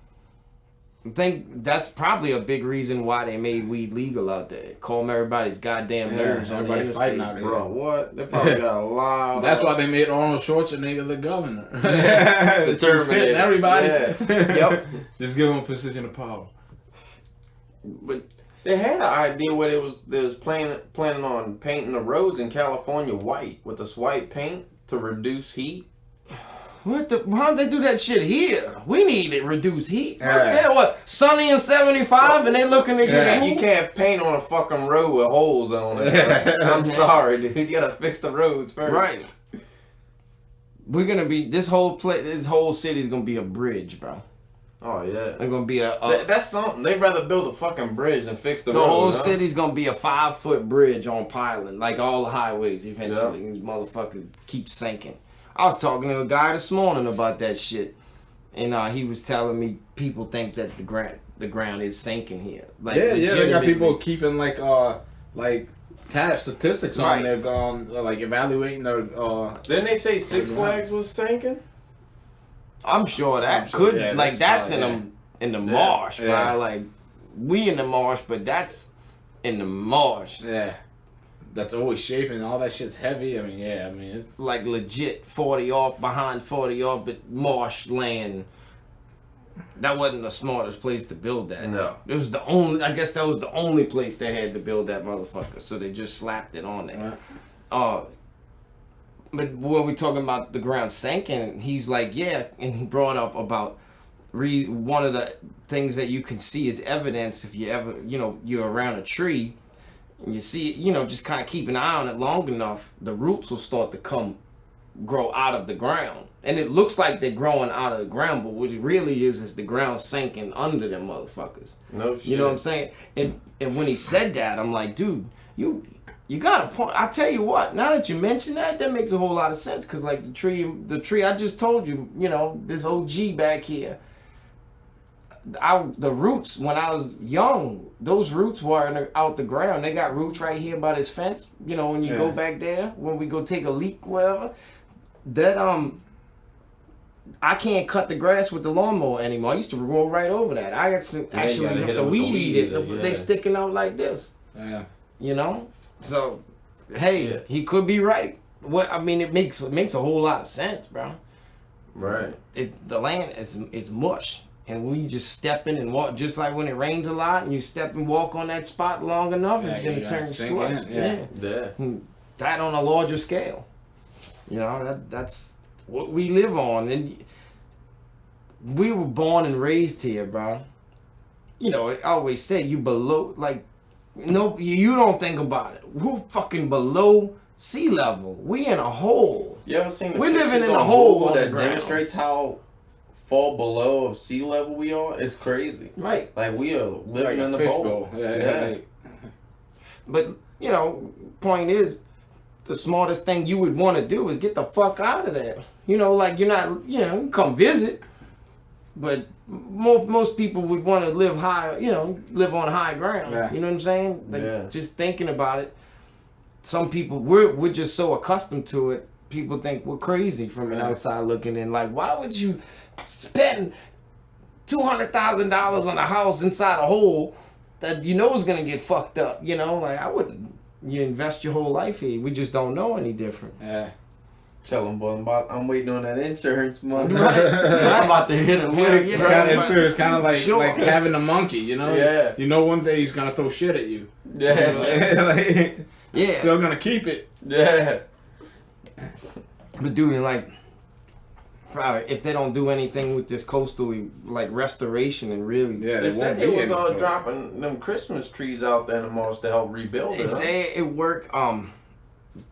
I think that's probably a big reason why they made weed legal out there. Calm everybody's goddamn nerves on the everybody's fighting interstate. out here. Bro, what? They probably got a lot. That's why they made Arnold Schwarzenegger the governor. The Just hitting everybody. Yeah. Yep. Just give them a position of power. But They had an idea where they was planning on painting the roads in California white with this white paint. to reduce heat. What the? Why don't they do that shit here? We need it reduce heat. Yeah. Yeah, what? Sunny and 75, and they looking to get You can't paint on a fucking road with holes on it. I'm sorry, dude. You gotta fix the roads first. Right. We're gonna be this whole city's gonna be a bridge, bro. Oh yeah. They're gonna be That's something. They'd rather build a fucking bridge than fix the road. the whole huh? city's gonna be a 5-foot bridge on piling, like all the highways. Eventually, these motherfuckers keep sinking. I was talking to a guy this morning about that shit, and he was telling me people think that the ground is sinking here. Like, They got legitimately. people keeping like statistics on Right. there, like evaluating their. Didn't they say Six Flags was sinking? I'm sure that I'm sure, could yeah, like that's that's probably, in the marsh, yeah. bro. Like we in the marsh, but that's in the marsh. Yeah, that's always shaping. All that shit's heavy. I mean, yeah. I mean, it's Like legit 40 off behind 40 off, but marsh land. That wasn't the smartest place to build that. No. It was the only. I guess that was the only place they had to build that motherfucker. So they just slapped it on there. But when we talking about the ground sinking, he's like, yeah, and he brought up about one of the things that you can see as evidence if you ever, you're around a tree and you see it, just kind of keep an eye on it long enough, the roots will start to grow out of the ground. And it looks like they're growing out of the ground, but what it really is the ground sinking under them motherfuckers. No shit. You know what I'm saying? And when he said that, I'm like, dude, you got a point. I tell you what, now that you mention that makes a whole lot of sense. Cause like the tree I just told you, this OG back here, the roots when I was young, those roots were out the ground. They got roots right here by this fence. When you go back there, when we go take a leak, whatever, that I can't cut the grass with the lawnmower anymore. I used to roll right over that. I actually gotta have hit to it with weed the eat it. weed eater, They yeah. sticking out like this. yeah. So, hey, Shit. he could be right. It makes a whole lot of sense, bro. Right. The land it's mush, and we just step in and walk. Just like when it rains a lot, and you step and walk on that spot long enough, it's Yeah, gonna you turn gotta sink slush. in, yeah. Yeah. That on a larger scale. That's what we live on, and we were born and raised here, bro. I always say you below, like, no, you don't think about it. We're fucking below sea level. We in a hole. You ever seen the We're living pictures in a on hole Google on the that ground. demonstrates how far below of sea level we are? It's crazy. Right. Like we are living Like in a the bowl. fishbowl. Yeah. But, point is, the smartest thing you would want to do is get the fuck out of there. Like you're not, come visit. But most people would want to live high, live on high ground. Yeah. You know what I'm saying? Like, Yeah. just thinking about it. Some people, we're just so accustomed to it. People think we're crazy from an outside looking in. Like, why would you spend $200,000 on a house inside a hole that is going to get fucked up? Like, I wouldn't. You invest your whole life here. We just don't know any different. Yeah. Tell him, boy, I'm waiting on that insurance money. Right. I'm about to hit him. Hell with it, yeah. bro. It's kind of like Sure. like having a monkey, Yeah. One day he's gonna throw shit at you. Yeah. Like, Yeah. still gonna keep it. Yeah. But dude, like, probably if they don't do anything with this coastal like restoration and really, Yeah, They said they was any- dropping them Christmas trees out there in the marsh to help rebuild they it. huh? say it worked.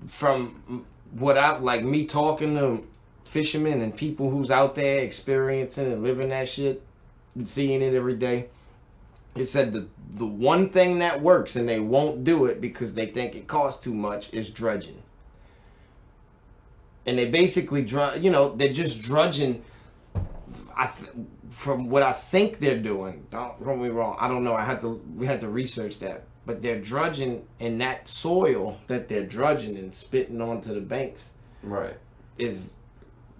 From what I like me talking to fishermen and people who's out there experiencing and living that shit and seeing it every day. It said the one thing that works and they won't do it because they think it costs too much is dredging. And they basically they're just drudging. From what I think they're doing, don't get me wrong. I don't know. We had to research that, but they're drudging in that soil that they're drudging and spitting onto the banks Right. is,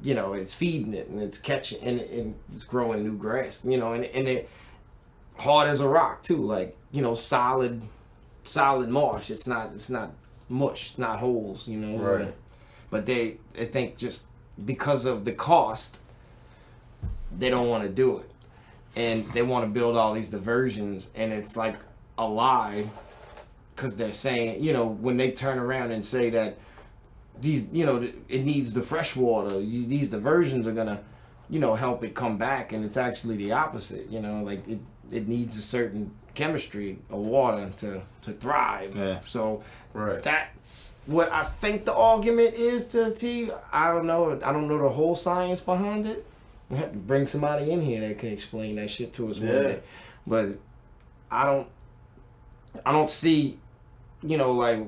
it's feeding it and it's catching and it's growing new grass. And it hard as a rock too, like solid marsh. It's not mush. It's not holes. Right. But they think just because of the cost, they don't want to do it, and they want to build all these diversions, and it's like a lie, because they're saying when they turn around and say that these, you know, it needs the fresh water. These diversions are gonna, you know, help it come back, and it's actually the opposite. You know, like it needs a certain chemistry of water to thrive. Yeah. So Right. that's what I think the argument is to T. I don't know. I don't know the whole science behind it. We have to bring somebody in here that can explain that shit to us one day. But I don't see, you know, like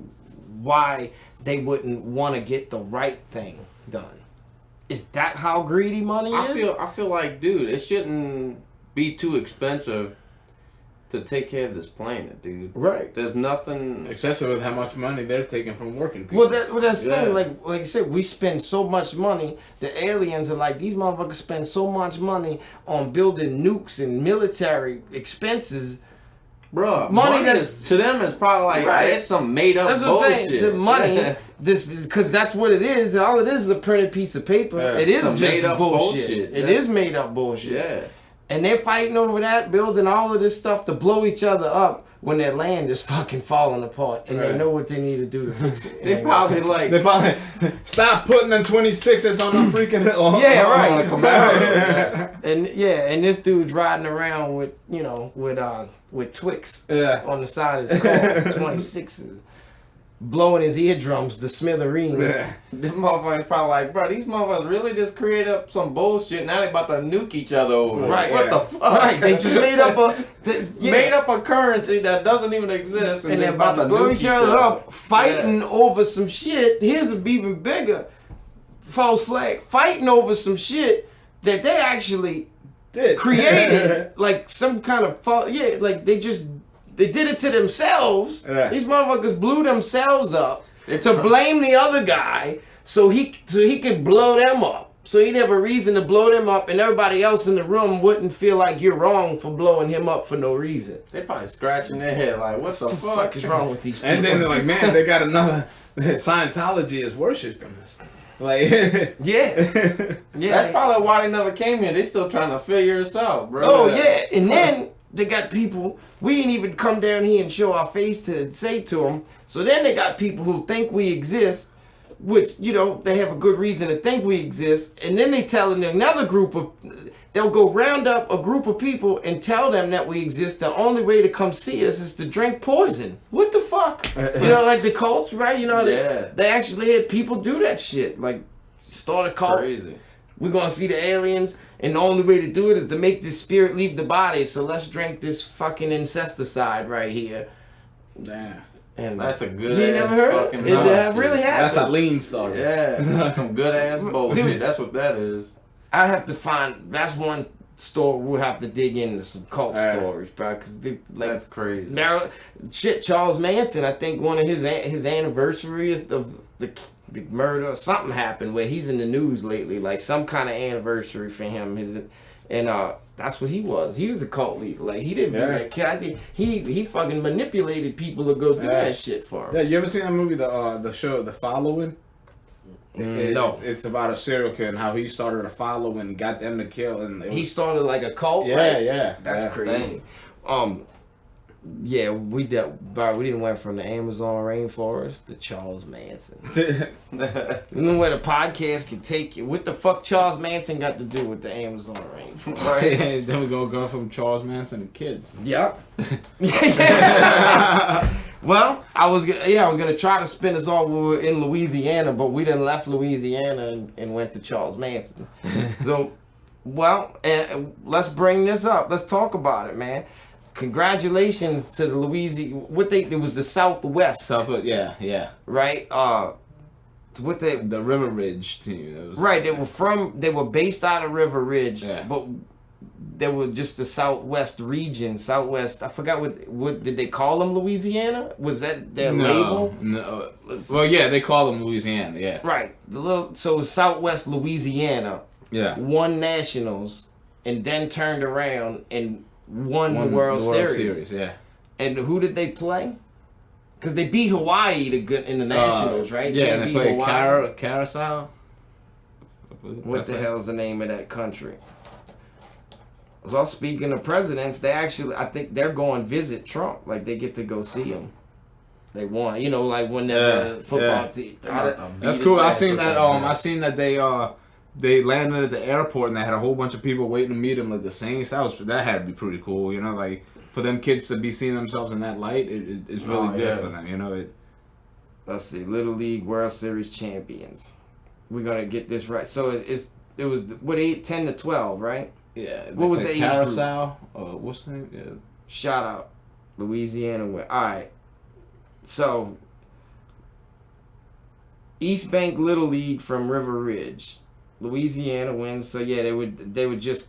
why they wouldn't want to get the right thing done. Is that how greedy money is? I feel like, dude, it shouldn't be too expensive to take care of this planet, dude. Right. There's nothing. Especially with how much money they're taking from working people. Well, that's the thing. Like I said, we spend so much money. The aliens are like, these motherfuckers spend so much money on building nukes and military expenses. Bro, Money that- to them is probably like, Right. it's some made up That's what bullshit. I'm saying. The money, because that's what it is. All it is a printed piece of paper. Yeah, it is some just made-up bullshit. bullshit. It That's- is made up bullshit. Yeah. And they're fighting over that, building all of this stuff to blow each other up when their land is fucking falling apart, and they Right. know what they need to do to fix it. They probably like. They probably stop putting them 26s on the freaking. Yeah, right. On a Camaro. And this dude's riding around with, you know, with Twix Yeah. on the side of his car, 26s, blowing his eardrums to smithereens. Yeah. Them motherfuckers probably like, bro, these motherfuckers really just create up some bullshit. Now they about to nuke each other over it. Right. What Yeah. the fuck? Right, they just made up made up a currency that doesn't even exist, and they're they're about to blow nuke each other up, fighting over some shit. Here's a even bigger false flag, fighting over some shit that they actually created, like some kind of like they did it to themselves. Yeah. These motherfuckers blew themselves up They to pro- blame the other guy, so he could blow them up. So he'd have a reason to blow them up, and everybody else in the room wouldn't feel like you're wrong for blowing him up for no reason. They probably scratching their head like, what the What the fuck is wrong with these people? And then they're like, man, they got another. Scientology is worshiping us. Like, yeah. That's probably why they never came here. They still trying to figure us out, bro. Oh yeah, and then they got people. We ain't even come down here and show our face to say to them. So then they got people who think we exist, which, you know, they have a good reason to think we exist. And then they telling another group of, they'll go round up a group of people and tell them that we exist. The only way to come see us is to drink poison. What the fuck? You know, like the cults, right? You know, they actually had people do that shit. Like, start a cult. Crazy. We're gonna see the aliens, and the only way to do it is to make this spirit leave the body. So let's drink this fucking incesticide right here. damn. And That's a good you ass never heard fucking it? It really happened. That's a lean story. Yeah, that's some good ass bullshit. Dude. That's what that is. I have to find. That's one story we'll have to dig into some cult Right. stories, bro. Because like That's crazy. now, shit, Charles Manson. I think one of his anniversary of the murder or something happened where he's in the news lately, like some kind of anniversary for him. That's what he was. He was a cult leader. Like he didn't do that. I think he fucking manipulated people to go do that shit for him. Yeah, you ever seen that movie, the show, The Following? No. It's about a serial killer and how he started a following, got them to kill, and it He was, started like a cult. yeah, right? yeah, That's yeah. crazy. Yeah, we didn't went from the Amazon rainforest to Charles Manson. You know where the podcast can take you? What the fuck Charles Manson got to do with the Amazon rainforest? Right. Then we go from Charles Manson to Kidz. Yep. Well, I was gonna try to spin us off when we were in Louisiana, but we done left Louisiana and went to Charles Manson. So, well, let's bring this up. Let's talk about it, man. Congratulations to the Louisiana. It was the Southwest, Yeah. right? The River Ridge team. It was, Right. They were based out of River Ridge, Yeah. but they were just the Southwest region. Southwest. I forgot what did they call them? Louisiana? Was that their label? No. Well, yeah, they call them Louisiana. Yeah. Right. So Southwest Louisiana Yeah. won nationals and then turned around and won the World Series. Yeah. And who did they play? Because they beat Hawaii in the nationals, right? Yeah, and they beat played Hawaii. Carousel. What the hell's the name of that country? Well, speaking of presidents, I think they're going visit Trump. Like they get to go see him. they won. You know, like when the football team. That's cool. I seen that. I seen that they landed at the airport and they had a whole bunch of people waiting to meet them at the Saints. That had to be pretty cool. You know, like for them kids to be seeing themselves in that light, it's really good for them. You know. Let's see, Little League World Series champions. We're gonna get this right. So it was what 10 to 12, right? Yeah. What was the age Carousel? What's the name? Yeah. Shout out, Louisiana win. All right. So East Bank Little League from River Ridge, Louisiana wins. So yeah, they would just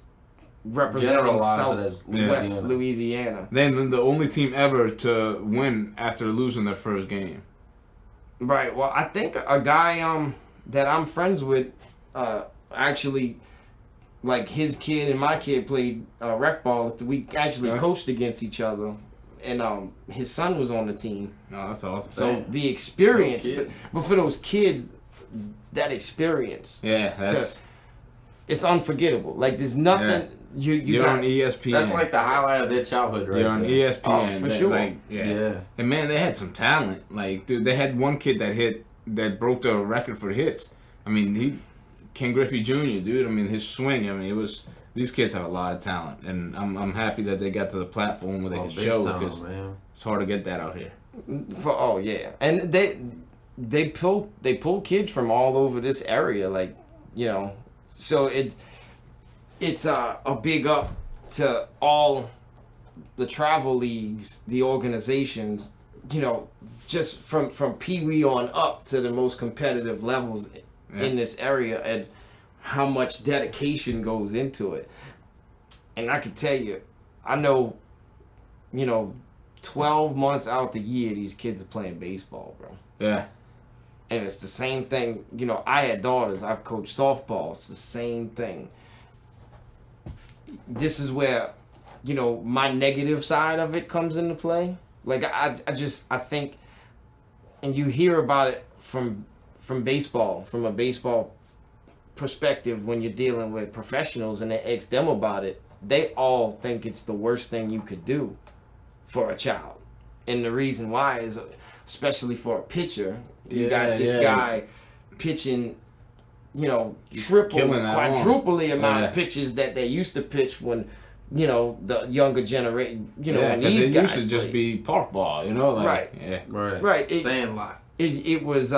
representing Southwest Louisiana. Then the only team ever to win after losing their first game. Right. Well, I think a guy that I'm friends with actually, like his kid and my kid played rec ball. We actually coached against each other, and his son was on the team. Oh, that's awesome. So the experience, but for those kids, that experience, it's unforgettable. Like there's nothing you're on ESPN. That's like the highlight of their childhood, right? You're on ESPN. Oh, for sure. Like, and man, they had some talent. Like, dude, they had one kid that broke the record for hits. I mean, Ken Griffey Jr., dude. I mean, his swing. I mean, these kids have a lot of talent, and I'm happy that they got to the platform where they can show because it's hard to get that out here. And they pull kids from all over this area, like so it's a big up to all the travel leagues, the organizations, just from Pee Wee on up to the most competitive levels in this area, and how much dedication goes into it. And I can tell you, I know, 12 months out the year, these kids are playing baseball, bro. Yeah. And it's the same thing. I had daughters. I've coached softball. It's the same thing. This is where, my negative side of it comes into play. Like, I think, and you hear about it from baseball, from a baseball perspective when you're dealing with professionals and they ask them about it, they all think it's the worst thing you could do for a child. And the reason why is, especially for a pitcher, you got this guy pitching, triple, quadruple the amount of pitches that they used to pitch when, the younger generation, when these guys used to just be park ball, right. Sandlot. It was,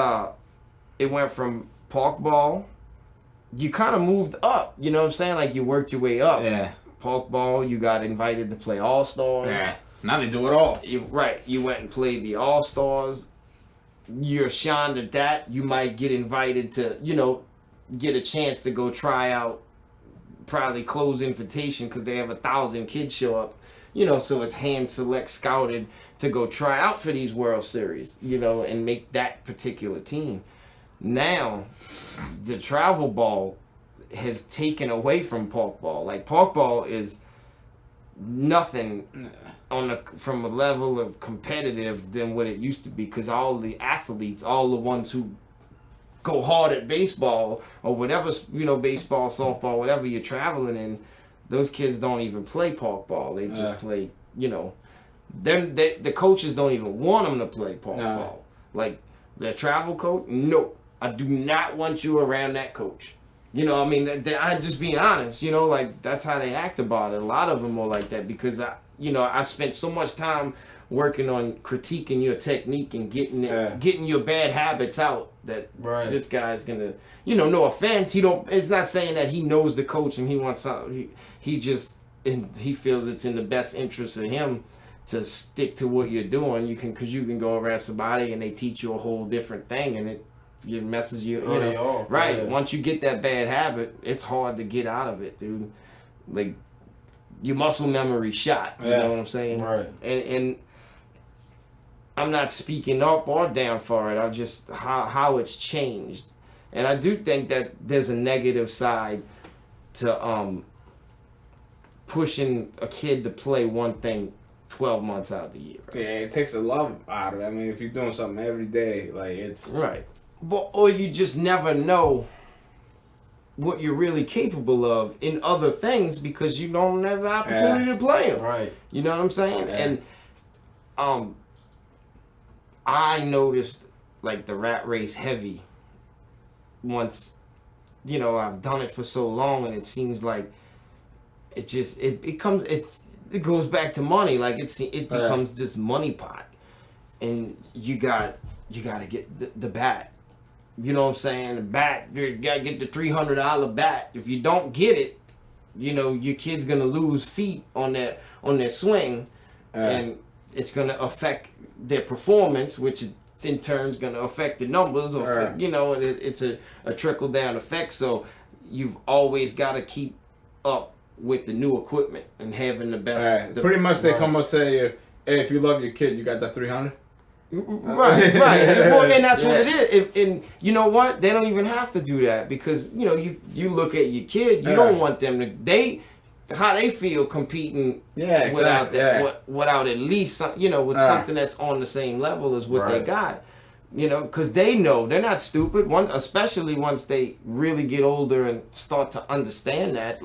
it went from park ball, you kind of moved up, you know what I'm saying? Like you worked your way up. Yeah. Park ball, you got invited to play All-Stars. Yeah. Now they do it all. You went and played the All-Stars. You're shined at that. You might get invited to, get a chance to go try out, probably close invitation because they have 1,000 kids show up, so it's hand select scouted to go try out for these World Series, and make that particular team. Now, the travel ball has taken away from park ball. Like park ball is nothing from a level of competitive than what it used to be, because all the athletes, all the ones who go hard at baseball or whatever, baseball, softball, whatever you're traveling in, those kids don't even play park ball. They just play, the coaches don't even want them to play park ball. Like the travel coach, nope, I do not want you around that coach. I'm just being honest, like that's how they act about it. A lot of them are like that because I spent so much time working on critiquing your technique and getting your bad habits out that this guy's gonna, no offense, it's not saying that he knows the coach and he wants something. He feels it's in the best interest of him to stick to what you're doing. Because you can go around somebody and they teach you a whole different thing and it messes you, off. Right. Yeah. Once you get that bad habit, it's hard to get out of it, dude. Like your muscle memory shot. You know what I'm saying? Right. And I'm not speaking up or down for it. I'm just how it's changed. And I do think that there's a negative side to pushing a kid to play one thing 12 months out of the year. Yeah, it takes the love out of it. I mean, if you're doing something every day, like it's right. But or you just never know what you're really capable of in other things because you don't have the opportunity to play them. Right. You know what I'm saying? Yeah. And I noticed like the rat race heavy once, you know, I've done it for so long, and it seems like it just it goes back to money. Like it becomes this money pot, and you gotta get the bat. You know what I'm saying? The bat, you gotta get the $300 bat. If you don't get it, you know your kid's gonna lose feet on their swing, and it's gonna affect their performance, which in turn is gonna affect the numbers. Or you know, it's a trickle down effect. So you've always got to keep up with the new equipment and having the best. Pretty much, they come up and say, "Hey, if you love your kid, you got that 300." Right. Well, and that's what it is. And you know what? They don't even have to do that, because you know you look at your kid. You don't want them to how they feel competing without at least with something that's on the same level as what they got. You know, because they know they're not stupid. Especially once they really get older and start to understand that,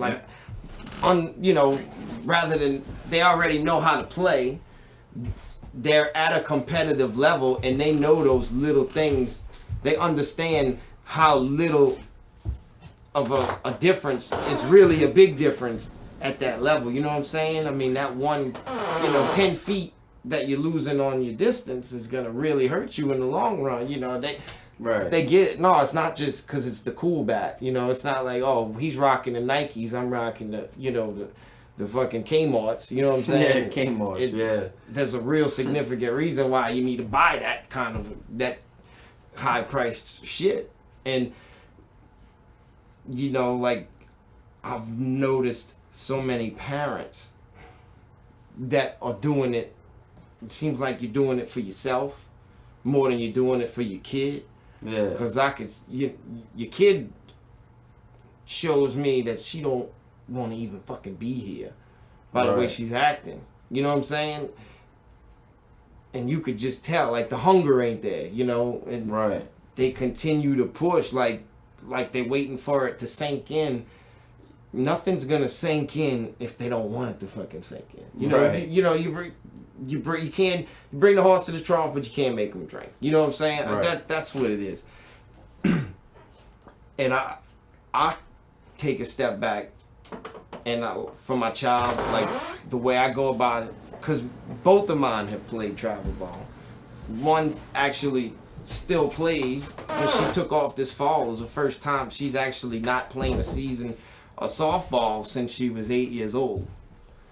rather than they already know how to play. They're at a competitive level, and they know those little things. They understand how little of a difference is really a big difference at that level. You know what I'm saying? I mean, that 10 feet that you're losing on your distance is going to really hurt you in the long run. You know, they get it. No, it's not just because it's the cool bat. You know, it's not like, oh, he's rocking the Nikes, I'm rocking the fucking Kmarts, you know what I'm saying? Yeah, Kmarts, There's a real significant reason why you need to buy that kind of, that high-priced shit. And, you know, like, I've noticed so many parents that are doing it. It seems like you're doing it for yourself more than you're doing it for your kid. Yeah. Because your kid shows me that she don't want to even fucking be here by the way she's acting. You know what I'm saying? And you could just tell, like, the hunger ain't there, you know? And they continue to push like they're waiting for it to sink in. Nothing's gonna sink in if they don't want it to fucking sink in. You know, you bring the horse to the trough, but you can't make them drink. You know what I'm saying? That's what it is. And I take a step back, and for my child, like the way I go about it, because both of mine have played travel ball. One actually still plays, but she took off this fall. It was the first time she's actually not playing a season of softball since she was 8 years old.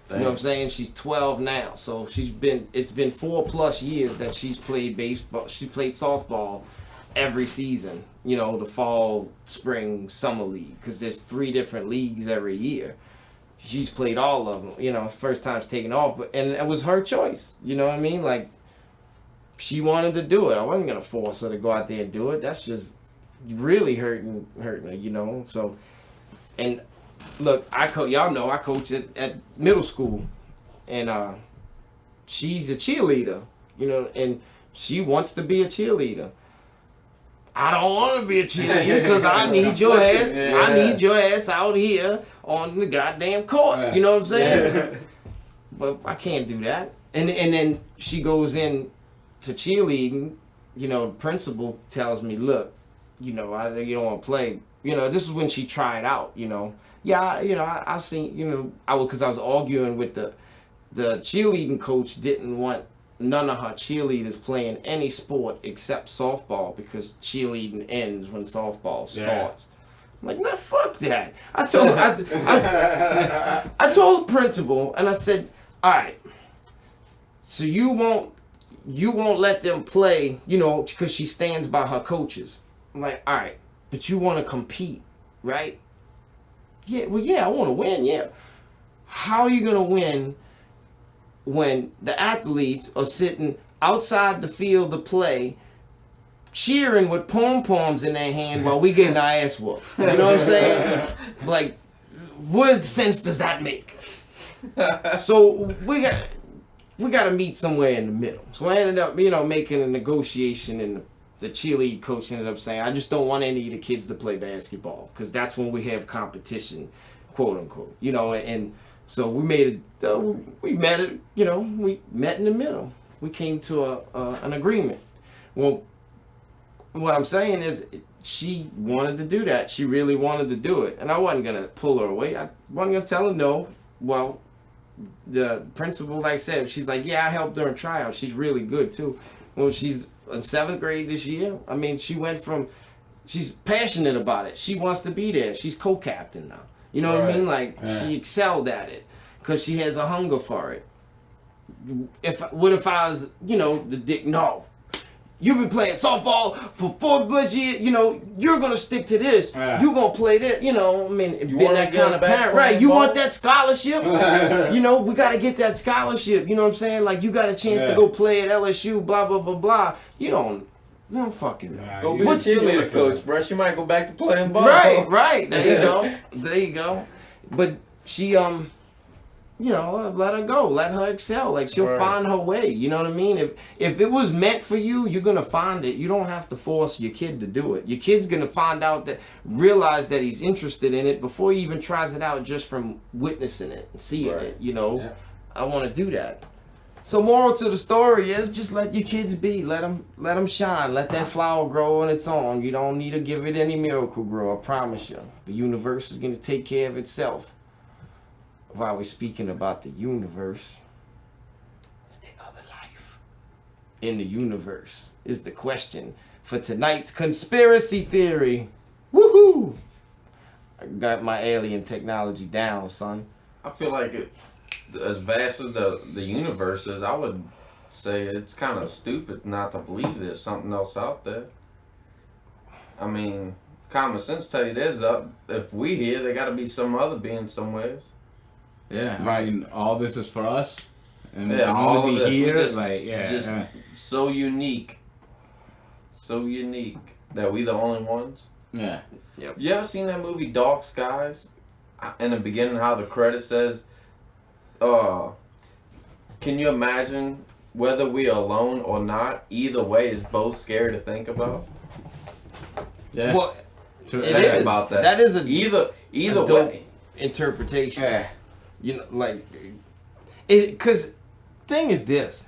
You know what I'm saying? She's 12 now, so it's been 4+ years that she's played baseball. She played softball every season. You know, the fall, spring, summer league, because there's 3 different leagues every year. She's played all of them. You know, first time she's taken off, and it was her choice. You know what I mean? Like, she wanted to do it. I wasn't gonna force her to go out there and do it. That's just really hurting her. You know. So, and look, y'all know I coach at middle school, and she's a cheerleader. You know, and she wants to be a cheerleader. I don't want to be a cheerleader because I need your ass. I need your ass out here on the goddamn court. You know what I'm saying? But I can't do that. And then she goes in to cheerleading. You know, the principal tells me, look, you know, you don't want to play. You know, this is when she tried out. You know, I seen. You know, because I was arguing with the cheerleading coach. Didn't want none of her cheerleaders playing any sport except softball because cheerleading ends when softball starts. I'm like, nah, fuck that. I told the principal, and I said, all right, so you won't let them play, you know, because she stands by her coaches. I'm like, all right, but you want to compete, right? Yeah, well, yeah, I want to win, yeah. How are you going to win when the athletes are sitting outside the field to play, cheering with pom-poms in their hand while we getting our ass whooped? You know what I'm saying? Like, what sense does that make? So we got to meet somewhere in the middle. So I ended up, you know, making a negotiation, and the cheerleading coach ended up saying, I just don't want any of the kids to play basketball because that's when we have competition, quote unquote. You know, and so we met in the middle. We came to an agreement. Well, what I'm saying is she wanted to do that. She really wanted to do it. And I wasn't going to pull her away. I wasn't going to tell her no. Well, the principal, like I said, she's like, yeah, I helped her in tryouts. She's really good, too. Well, she's in 7th grade this year. I mean, she's passionate about it. She wants to be there. She's co-captain now. You know what I mean? Like, she excelled at it because she has a hunger for it. What if I was, the dick? No. You've been playing softball for 4 plus years. You're gonna stick to this. Yeah. You're gonna play that. You want that kind of parent, right? You want that scholarship? We gotta get that scholarship. You know what I'm saying? Like you got a chance to go play at LSU. Blah blah blah blah. You don't fucking know. Go be a cheerleader coach, bro. She might go back to playing ball. Right. There you go. But she let her go. Let her excel. Like she'll find her way. You know what I mean? If it was meant for you, you're gonna find it. You don't have to force your kid to do it. Your kid's gonna realize that he's interested in it before he even tries it out, just from witnessing it and seeing it. I want to do that. So moral to the story is just let your kids be. Let them shine. Let that flower grow on its own. You don't need to give it any miracle grow. I promise you. The universe is gonna take care of itself. While we're speaking about the universe, is there other life in the universe? Is the question for tonight's conspiracy theory. Woohoo! I got my alien technology down, son. I feel like as vast as the universe is, I would say it's kind of stupid not to believe there's something else out there. I mean, common sense tell you if we here, there got to be some other being somewhere. Yeah, I mean, all this is for us, and all of this. Here, just so unique that we the only ones. Yeah. Yep. You ever seen that movie Dark Skies? In the beginning, how the credit says, "Can you imagine whether we are alone or not? Either way is both scary to think about." Yeah. Well, Think about that. That is either dope way interpretation. Yeah. Because thing is this.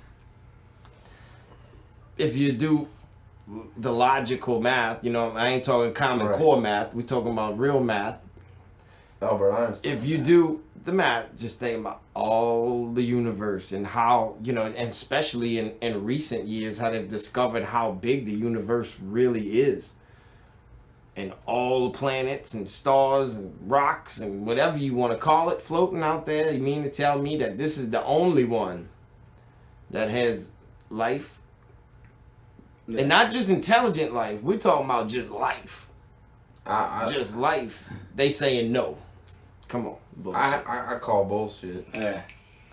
If you do the logical math, I ain't talking common core math. We're talking about real math. Albert Einstein. If you do the math, just think about all the universe and how, and especially in recent years, how they've discovered how big the universe really is. And all the planets and stars and rocks and whatever you want to call it floating out there, you mean to tell me that this is the only one that has life? Yeah. And not just intelligent life. We're talking about just life. Just life. They saying no. Come on. Bullshit. I call bullshit. Yeah.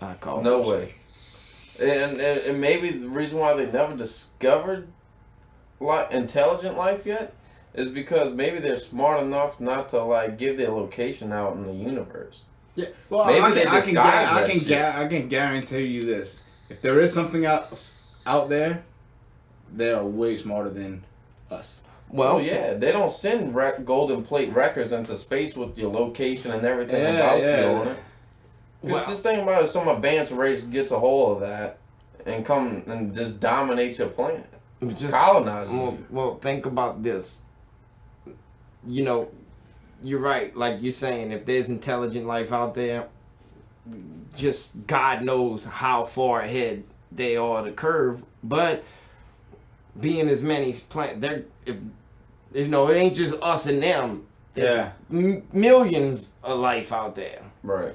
I call no bullshit. way. And maybe the reason why they never discovered intelligent life yet is because maybe they're smart enough not to give their location out in the universe. Yeah. Well, maybe I can guarantee you this: if there is something else out there, they are way smarter than us. Well, yeah, they don't send golden plate records into space with your location and everything about you on it. Because this thing about it, some advanced race gets a hold of that and come and just dominate your planet, colonizes you. Well, think about this. You're right. Like you're saying, if there's intelligent life out there, just God knows how far ahead they are of the curve. But being as many planets, it ain't just us and them. There's millions of life out there. Right.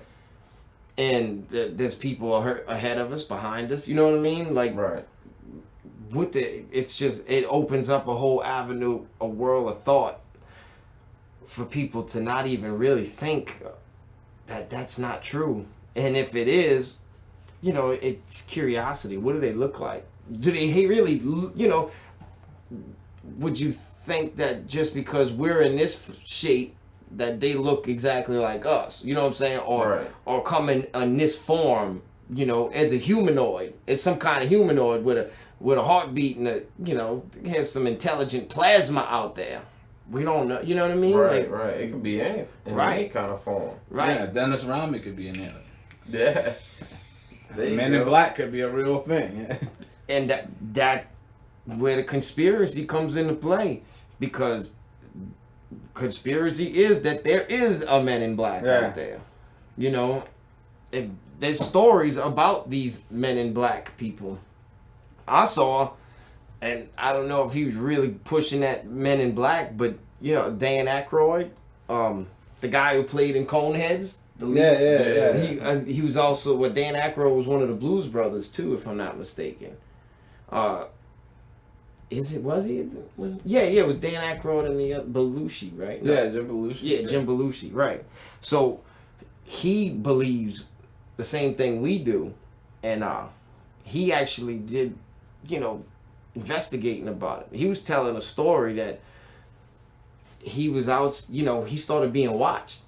And there's people ahead of us, behind us. You know what I mean? Right. It opens up a whole avenue, a world of thought for people to not even really think that that's not true. And if it is, it's curiosity. What do they look like? Do they really, would you think that just because we're in this shape that they look exactly like us? You know what I'm saying? Or come in this form, as a humanoid, as some kind of humanoid with a heartbeat and has some intelligent plasma out there. We don't know. You know what I mean? Right. It could be any kind of form. Right. Yeah, Dennis Rodman could be an alien. Yeah. Men in Black could be a real thing. And that where the conspiracy comes into play, because conspiracy is that there is a Men in Black out there, you know, and there's stories about these Men in Black people. I saw, and I don't know if he was really pushing that Men in Black, but you know, Dan Aykroyd, the guy who played in Coneheads, the lead, he was also, Dan Aykroyd was one of the Blues Brothers too, if I'm not mistaken. Was he? Yeah, it was Dan Aykroyd and the Belushi, right? No. Yeah, Jim Belushi. Yeah, Jim Belushi, right. So he believes the same thing we do, and he actually did, you know, investigating about it. He was telling a story that he was out, you know, he started being watched,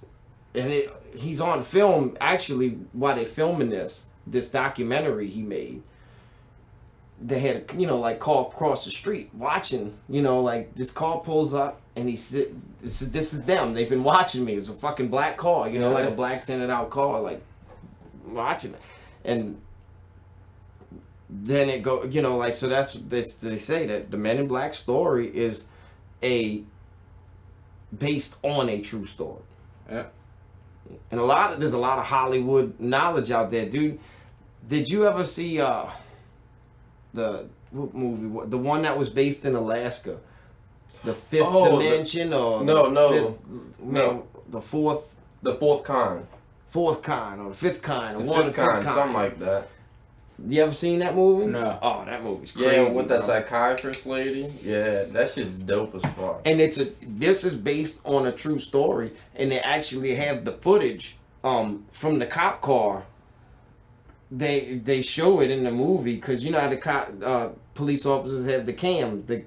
and he's on film actually while they're filming this documentary he made. They had, you know, like, car across the street watching, you know, like, this car pulls up and he said, this is them. They've been watching me. It's a fucking black car, you know, like a black tinted out car, like, watching me. And then it go, you know, like, so that's, they say that the Men in Black story is based on a true story. Yeah. And there's a lot of Hollywood knowledge out there, dude. Did you ever see, what movie? The one that was based in Alaska, the Fifth Dimension, or the fourth kind, or the fifth kind, or the fifth kind, something like that. You ever seen that movie? No. Oh, that movie's crazy. Yeah, with that psychiatrist lady. Yeah, that shit's dope as fuck. And this is based on a true story, and they actually have the footage from the cop car. They show it in the movie, because you know how the police officers have the cam, the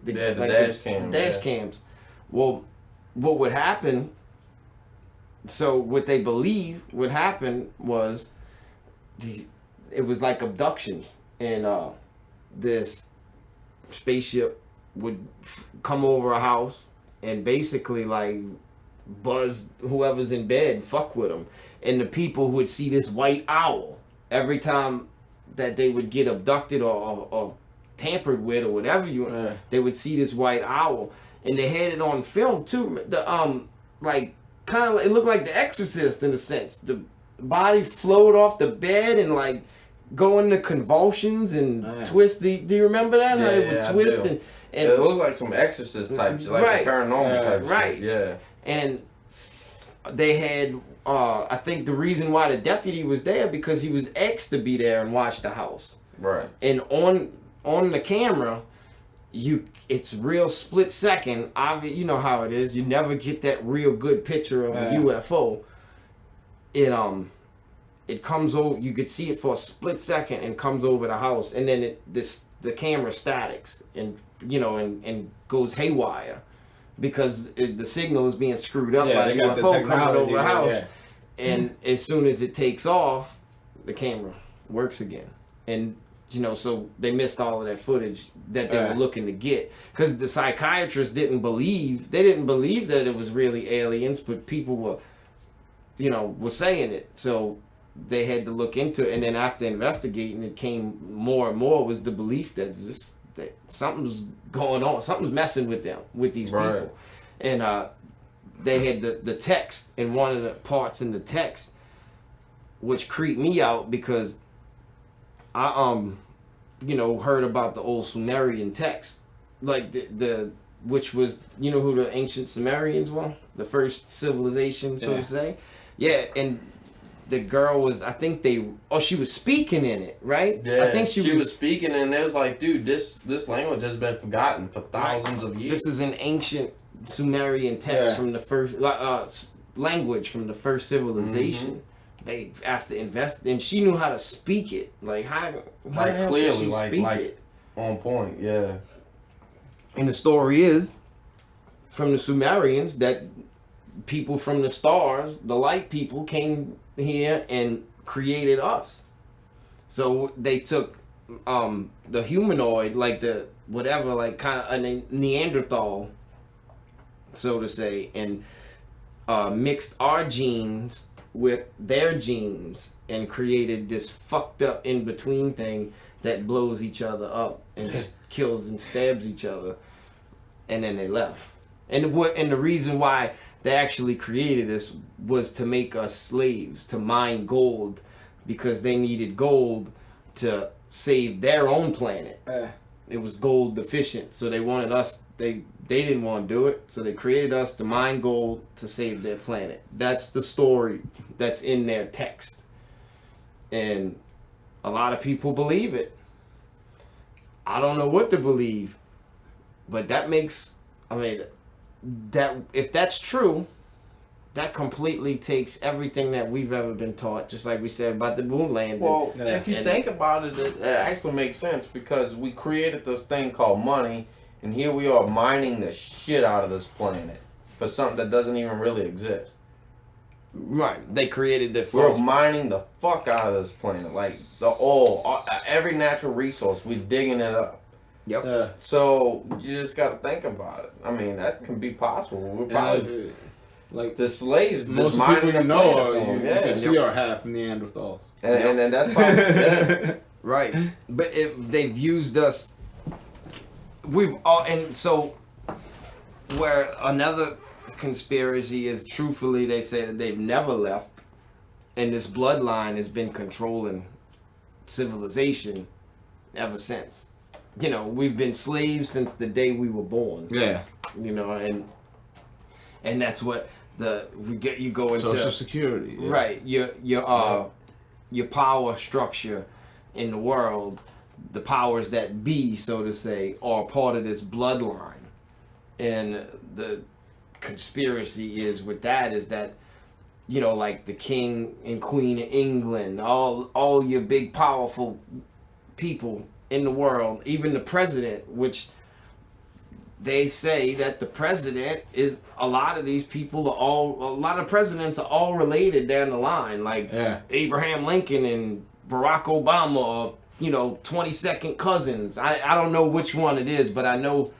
dash cams. Well, what would happen? So what they believe would happen was it was like abductions, and this spaceship would come over a house and basically like buzz whoever's in bed and fuck with them, and the people would see this white owl every time that they would get abducted or tampered with or whatever they would see this white owl, and they had it on film too. The like kind of, it looked like The Exorcist in a sense. The body flowed off the bed and like go into convulsions and twist. Do you remember that? How it would twist and it looked like some Exorcist type shit, like some paranormal type shit. Yeah. And they had. I think the reason why the deputy was there, because he was asked to be there and watch the house. Right. And on the camera, it's real split second. You know how it is. You never get that real good picture of a UFO. It comes over. You could see it for a split second and comes over the house, and then the camera statics and and goes haywire. Because the signal is being screwed up by the UFO coming over the house. Yeah. And as soon as it takes off, the camera works again. And, so they missed all of that footage that they were looking to get. Because the psychiatrists didn't believe that it was really aliens, but people were saying it. So they had to look into it. And then after investigating, it came more and more was the belief that something's going on, something's messing with these people. And they had the text, in one of the parts in the text, which creeped me out, because I heard about the old Sumerian text, like which was, who the ancient Sumerians were, the first civilization, so to say. Yeah, and the girl was, I think she was speaking in it, right? Yeah, I think she was speaking, and it was like, dude, this language has been forgotten for thousands of years. This is an ancient Sumerian text from the first language from the first civilization. Mm-hmm. They have to invest, and she knew how to speak it, like clearly, like on point, yeah. And the story is from the Sumerians that people from the stars, the light people, came here and created us. So they took the humanoid, like the whatever, like kind of a Neanderthal, so to say, and mixed our genes with their genes and created this fucked up in between thing that blows each other up and kills and stabs each other, and then they left. And the reason why they actually created this was to make us slaves, to mine gold, because they needed gold to save their own planet. It was gold deficient, so they wanted us. They didn't want to do it, so they created us to mine gold to save their planet. That's the story that's in their text, and a lot of people believe it. I don't know what to believe, but that makes. I mean, that if that's true, that completely takes everything that we've ever been taught. Just like we said about the moon landing. Well, if you think about it, it actually makes sense because we created this thing called money, and here we are mining the shit out of this planet for something that doesn't even really exist. Right. They created the We're first. mining the fuck out of this planet, like the oil, every natural resource. We're digging it up. Yep. So you just got to think about it. I mean, that can be possible. We're probably like the slaves most just mining people the you know planet are, for you 'em. Yeah. can see are half Neanderthals. And that's probably yeah. Right. But if they've used us, we've all, and so where another conspiracy is, truthfully, they say that they've never left, and this bloodline has been controlling civilization ever since. You know, we've been slaves since the day we were born. Yeah. You know, and that's what you go into Social security. Yeah. right, your power structure in the world, the powers that be, so to say, are part of this bloodline. And the conspiracy is with that is that, you know, like the King and Queen of England, all your big powerful people in the world, even the president, which they say that the president is, a lot of these people are a lot of presidents are all related down the line, like Abraham Lincoln and Barack Obama are, you know, 22nd cousins. I don't know which one it is, but I know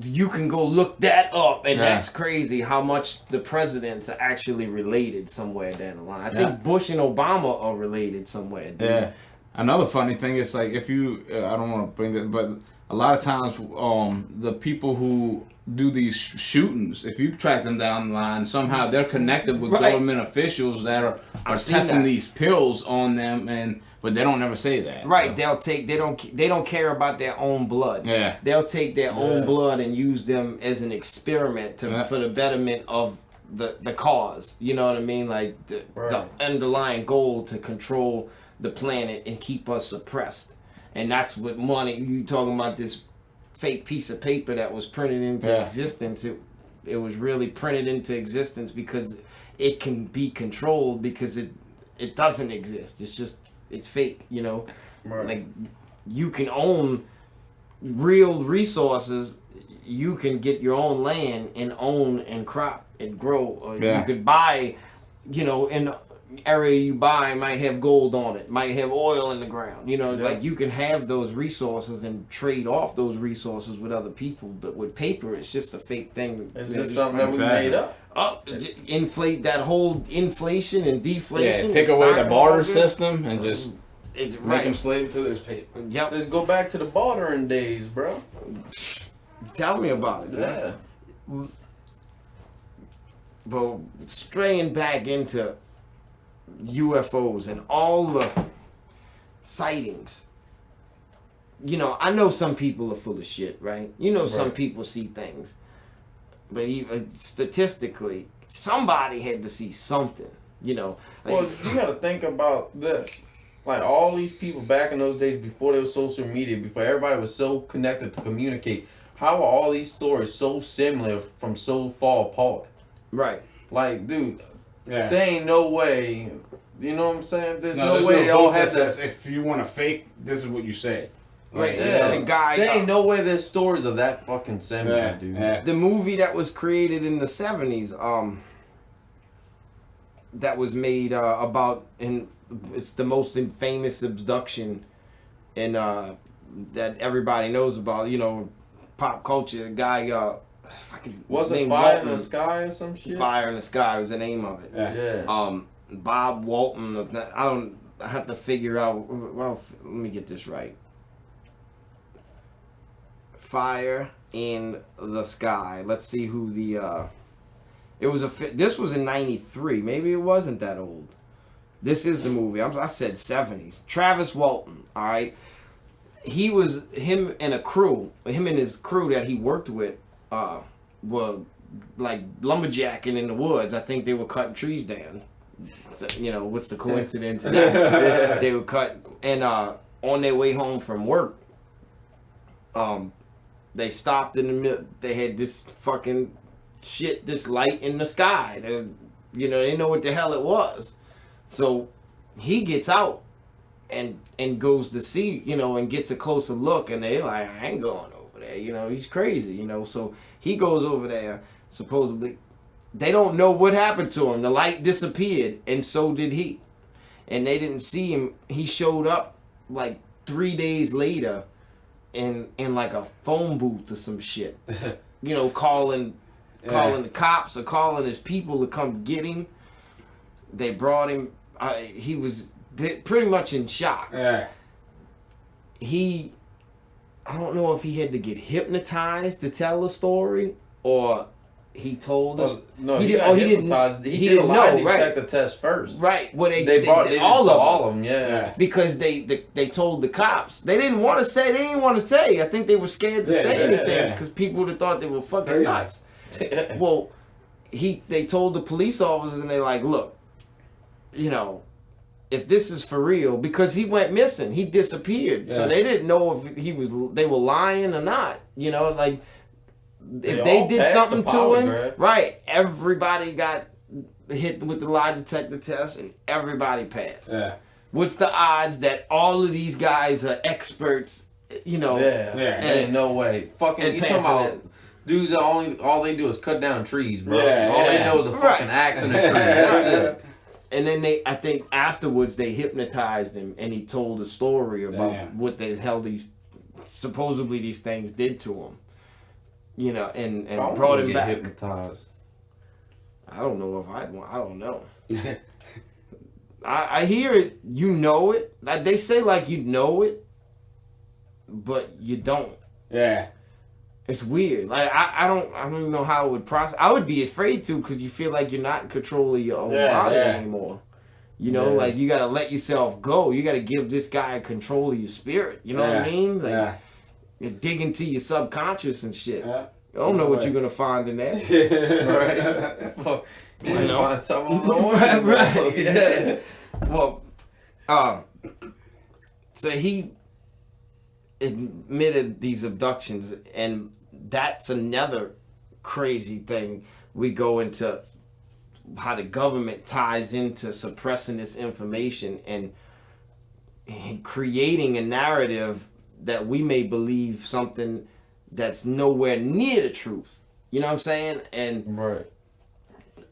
you can go look that up, and that's crazy how much the presidents are actually related somewhere down the line. I think Bush and Obama are related somewhere. Dude. Yeah. Another funny thing is, like, if you, I don't want to bring that, but a lot of times, the people who do these shootings, if you track them down the line, somehow they're connected with government officials that are testing these pills on them, but they don't ever say that. Right, so. they don't care about their own blood. Yeah. They'll take their own blood and use them as an experiment for the betterment of the cause. You know what I mean? Like the underlying goal to control the planet and keep us suppressed. And that's what money, you talking about this fake piece of paper that was printed into existence. It was really printed into existence because it can be controlled, because it doesn't exist. It's fake, you know. Right. Like, you can own real resources. You can get your own land and own and crop and grow. Or you could buy, you know, in the area you buy might have gold on it, might have oil in the ground. You know, like, you can have those resources and trade off those resources with other people. But with paper, it's just a fake thing. It's just something that we made up. Inflate that whole inflation and deflation. Yeah, take away the barter system and just it's make them slave to this paper. Yep. Let's go back to the bartering days, bro. Tell me about it. Yeah. But straying back into UFOs and all the sightings. You know, I know some people are full of shit, right? You know, some people see things. But even statistically, somebody had to see something, you know. Like, Well, you got to think about this. Like, all these people back in those days, before there was social media, before everybody was so connected to communicate, how are all these stories so similar from so far apart? right. Like, dude, Yeah. there ain't no way. You know what I'm saying? There's No, no way they all have says that. if you want to fake, this is what you say. Like, Yeah. the guy. There ain't no way their stories are that fucking similar, Yeah, dude. yeah. The movie that was created in the 70s, that was made about, and it's the most famous abduction in that everybody knows about, you know, pop culture. A guy Was his it name Fire in Walton. the Sky or some shit? Fire in the Sky was the name of it. Yeah. Bob Walton. I have to figure out. Well, let me get this right. Fire in the Sky. Let's see who the. It was This was in '93. Maybe it wasn't that old. This is the movie. I said '70s. Travis Walton. All right. Him and his crew that he worked with were like lumberjacking in the woods. I think they were cutting trees down. So, what's the coincidence? They were cut, and on their way home from work, they stopped in the middle. They had this fucking shit, this light in the sky. They didn't know what the hell it was. So he gets out and goes to see, and gets a closer look, and they're like, I ain't going over there. He's crazy. So he goes over there. Supposedly, they don't know what happened to him. The light disappeared, and so did he. And they didn't see him. He showed up like 3 days later in like a phone booth or some shit. Calling the cops or calling his people to come get him. They brought him. He was pretty much in shock. Yeah. I don't know if he had to get hypnotized to tell the story, or he told us. No, he got hypnotized. He did a lie detector test first. Right. Well, they brought all of them. Yeah. Because they told the cops. They didn't want to say. They didn't want to say. I think they were scared to say anything because people would have thought they were fucking nuts. Well, they told the police officers, and they're like, look, if this is for real, because he went missing, he disappeared, so they didn't know if they were lying or not. Like if they did something to him, right? Everybody got hit with the lie detector test, and everybody passed. Yeah. What's the odds that all of these guys are experts? Ain't no way. Fucking, you talking about dudes that all they do is cut down trees, bro. Yeah, all they know is a fucking axe in a tree. That's it. And then I think afterwards they hypnotized him, and he told a story about what the hell supposedly these things did to him. And brought him back. Hypnotized. I don't know if I'd want. I don't know. I hear it. You know it. Like they say, like you know it, but you don't. Yeah. It's weird. Like I don't know how it would process. I would be afraid to, because you feel like you're not in control of your own body anymore. Like you gotta let yourself go. You gotta give this guy control of your spirit. You know what I mean? Like you dig into your subconscious and shit. Yeah. You don't know what you're gonna find in there. Right. You find something on the way. Right. Yeah. Well, so he admitted these abductions, and that's another crazy thing. We go into how the government ties into suppressing this information and creating a narrative that we may believe something that's nowhere near the truth. You know what I'm saying? And right.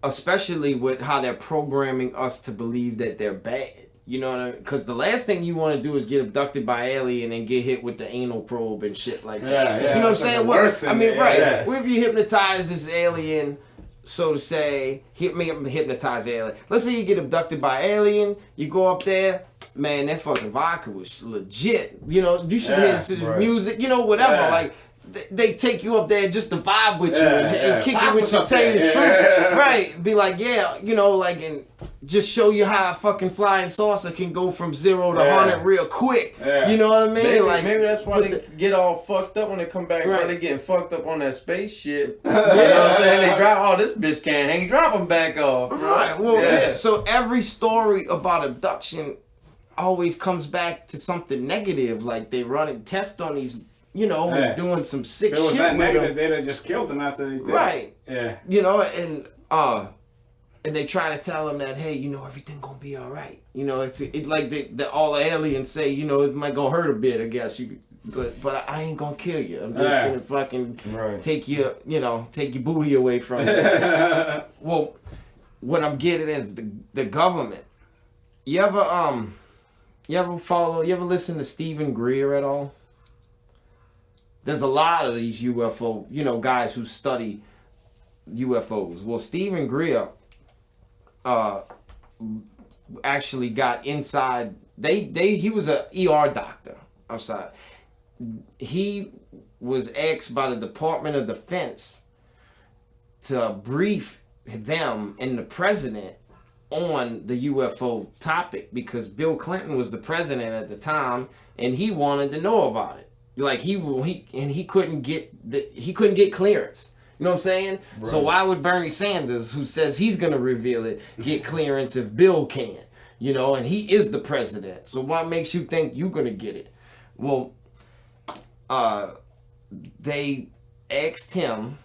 Especially with how they're programming us to believe that they're bad. You know what I mean? Because the last thing you want to do is get abducted by an alien and get hit with the anal probe and shit like that. Yeah, you know what I'm saying? Right. Yeah. What if you hypnotize this alien, so to say, hypnotize alien. Let's say you get abducted by an alien, you go up there, man, that fucking vodka was legit. You should hear this music, whatever. Yeah. Like, they take you up there just to vibe with you and kick you with you, tell you the truth. Right. Be like, and just show you how a fucking flying saucer can go from 0 to 100 real quick. Yeah. You know what I mean? Maybe that's why they get all fucked up when they come back. Right. They getting fucked up on that spaceship. You know what I'm saying? They drop, this bitch can't hang. Drop them back off. Right. Well, so every story about abduction always comes back to something negative. Like they running tests on these, doing some sick shit with them. They'd have just killed them after they did. Right. Yeah. And they try to tell them that, hey, everything gonna be all right. It's like all the aliens say, it might gonna hurt a bit, I guess. But I ain't gonna kill you. I'm just gonna fucking take your booty away from you. Well, what I'm getting is the government. You ever listen to Stephen Greer at all? there's a lot of these UFO, guys who study UFOs. Well, Stephen Greer actually got inside. He was a ER doctor. I'm sorry. He was asked by the Department of Defense to brief them and the president on the UFO topic because Bill Clinton was the president at the time and he wanted to know about it. Like he couldn't get clearance. You know what I'm saying? Right. So why would Bernie Sanders, who says he's gonna reveal it, get clearance if Bill can't? And he is the president. So what makes you think you're gonna get it? Well, they asked him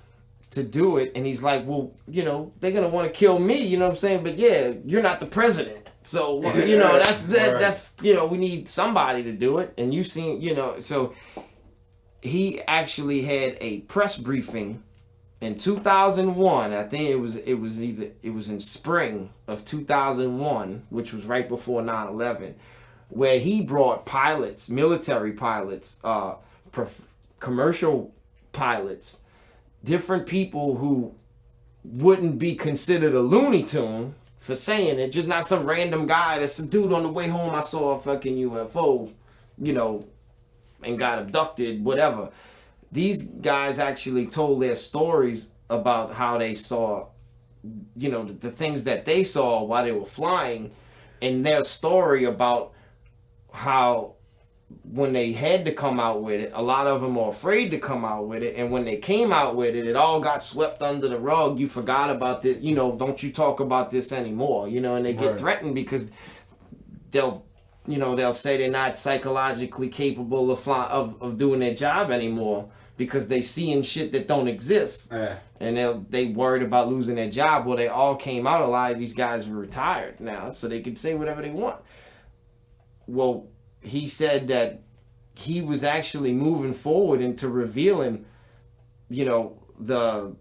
to do it, and he's like, well, they're gonna want to kill me. You know what I'm saying? But yeah, you're not the president. So that's we need somebody to do it. And you seen, so he actually had a press briefing in 2001. I think it was in spring of 2001, which was right before 9/11, where he brought pilots, military pilots, commercial pilots, different people who wouldn't be considered a Looney Tune for saying it, just not some random guy that's a dude on the way home, I saw a fucking UFO, and got abducted, whatever. These guys actually told their stories about how they saw, the things that they saw while they were flying, and their story about how when they had to come out with it, a lot of them were afraid to come out with it, and when they came out with it, it all got swept under the rug. You forgot about it, don't you talk about this anymore, and they get threatened because they'll say they're not psychologically capable of doing their job anymore because they seeing shit that don't exist. And they worried about losing their job. Well, they all came out. A lot of these guys were retired now, so they could say whatever they want. Well, he said that he was actually moving forward into revealing, the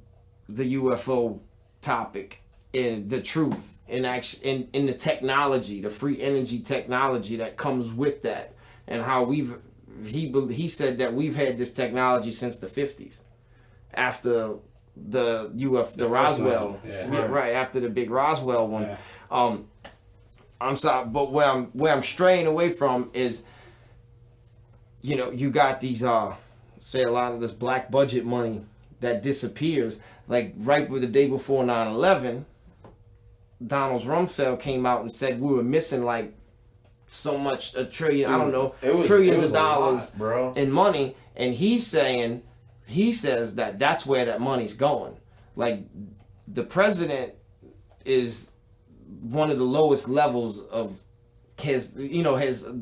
UFO topic and the truth and in the technology, the free energy technology that comes with that, and how he said that we've had this technology since the 50s, after the Roswell, after the big Roswell one. Yeah. I'm sorry, but where I'm straying away from is, you got these say a lot of this black budget money that disappears. Like right the day before 9/11, Donald Rumsfeld came out and said we were missing like so much, $1 trillion, I don't know, trillions of dollars in money, and he says that's where that money's going. Like the president is one of the lowest levels of has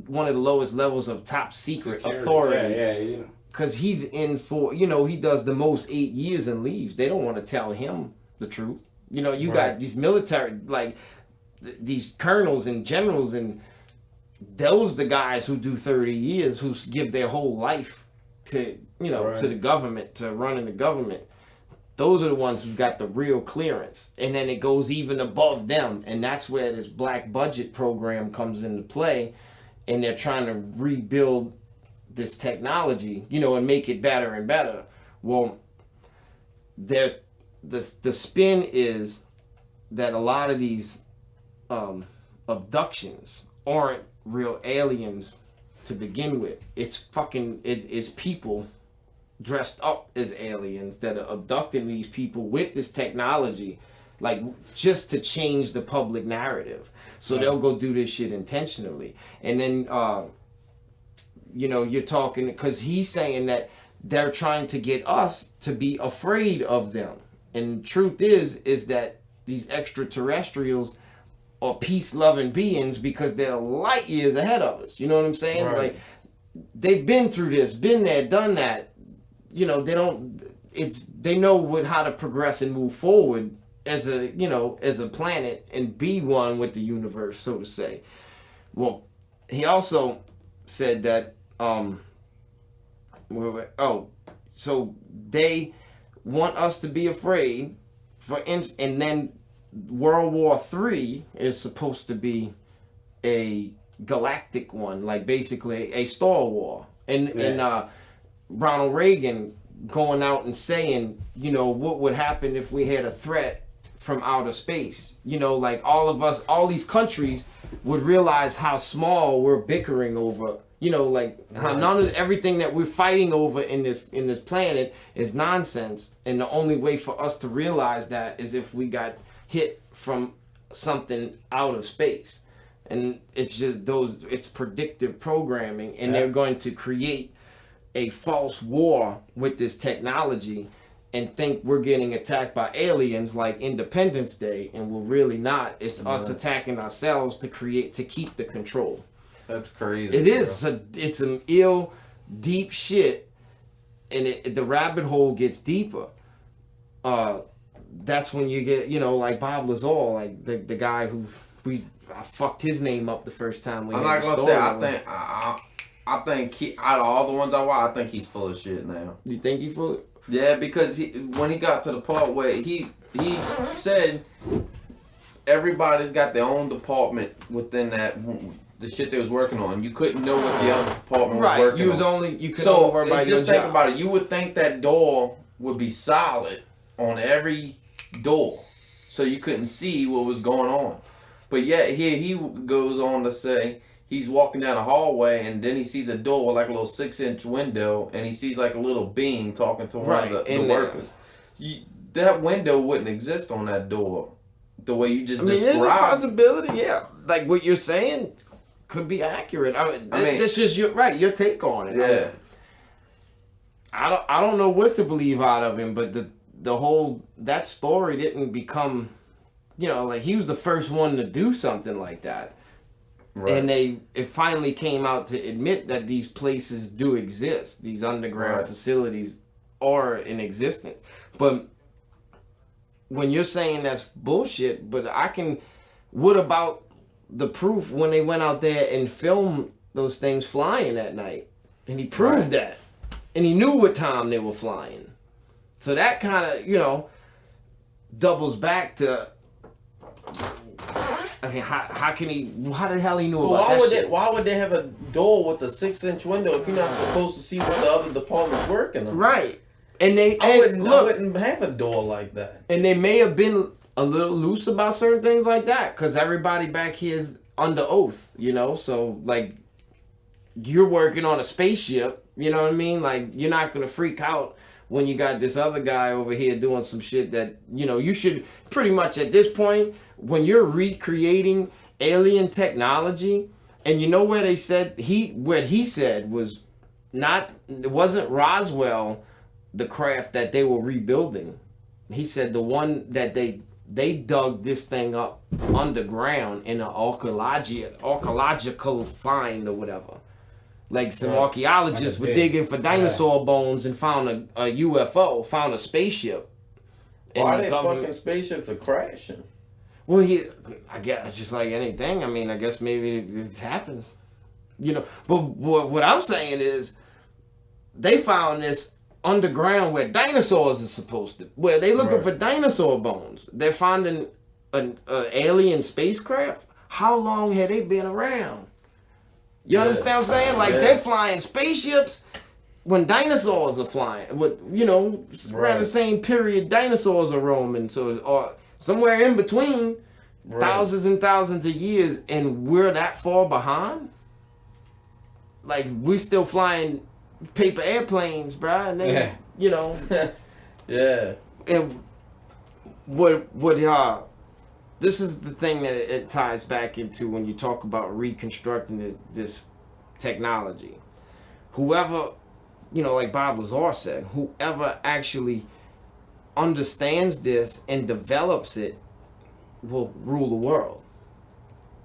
one of the lowest levels of top secret security, authority. Because he's in for, he does the most 8 years and leaves. They don't want to tell him the truth. You got these military, like these colonels and generals, and those the guys who do 30 years, who give their whole life to, to the government, to running the government. Those are the ones who got the real clearance. And then it goes even above them. And that's where this black budget program comes into play. And they're trying to rebuild this technology, and make it better and better. Well, the spin is that a lot of these abductions aren't real aliens to begin with. It's people dressed up as aliens that are abducting these people with this technology, like just to change the public narrative. So they'll go do this shit intentionally. And then, you're talking, because he's saying that they're trying to get us to be afraid of them. And truth is that these extraterrestrials are peace-loving beings because they're light years ahead of us. You know what I'm saying? Right. Like, they've been through this, been there, done that. They know how to progress and move forward as a planet and be one with the universe, so to say. Well, he also said that so they want us to be afraid, and then World War III is supposed to be a galactic one, like basically a Star War, and Ronald Reagan going out and saying, you know, what would happen if we had a threat from outer space. You know, like all of us, all these countries would realize how small we're bickering over. You know, like how none of everything that we're fighting over in this planet is nonsense. And the only way for us to realize that is if we got hit from something out of space. And it's just it's predictive programming, and they're going to create a false war with this technology and think we're getting attacked by aliens like Independence Day, and we're really not. It's us attacking ourselves to keep the control. That's crazy. It is. It's an ill, deep shit, and the rabbit hole gets deeper. That's when you get, you know, like Bob Lazar, like the guy who I fucked his name up the first time. I'm not gonna say. I think out of all the ones I watch, I think he's full of shit now. You think he's full of? Yeah, because when he got to the part where he said everybody's got their own department within that the shit they was working on. You couldn't know what the other department was working on. You could only worry about just think job. About it. You would think that door would be solid on every door, so you couldn't see what was going on. But yet here he goes on to say he's walking down a hallway and then he sees a door with like a little 6-inch window and he sees like a little being talking to one of the workers. That window wouldn't exist on that door the way you just described. There's a possibility, yeah. Like what you're saying could be accurate. I mean, this is your take on it. Yeah. I don't know what to believe out of him, but the whole that story didn't become, you know, like he was the first one to do something like that. Right. And it finally came out to admit that these places do exist. These underground facilities are in existence. But when you're saying that's bullshit, but what about the proof when they went out there and filmed those things flying at night? And he proved that. And he knew what time they were flying. So that kind of, you know, doubles back to, I mean, how the hell he knew about that shit? Why would they have a door with a 6-inch window if you're not supposed to see what the other department's working on? Right. And I wouldn't have a door like that. And they may have been a little loose about certain things like that, because everybody back here is under oath, you know? So, like, you're working on a spaceship, you know what I mean? Like, you're not going to freak out when you got this other guy over here doing some shit that, you know, you should pretty much at this point, when you're recreating alien technology, and you know where they said, what he said was it wasn't Roswell, the craft that they were rebuilding. He said the one that they dug this thing up underground in an archaeological find or whatever. Like some archaeologists were digging for dinosaur bones and found a UFO, found a spaceship. Why are they fucking spaceships are crashing? Well, I guess just like anything. I mean, I guess maybe it happens, you know. But what I'm saying is, they found this underground where dinosaurs are supposed to. Where they looking for dinosaur bones. They're finding an alien spacecraft. How long had they been around? You understand what I'm saying? Like they're flying spaceships when dinosaurs are flying. With around the same period dinosaurs are roaming. So or somewhere in between, thousands and thousands of years, and we're that far behind. Like we still flying paper airplanes, bruh. And then, you know. And what this is the thing that it ties back into when you talk about reconstructing this technology. Whoever, like Bob Lazar said, whoever actually understands this and develops it will rule the world.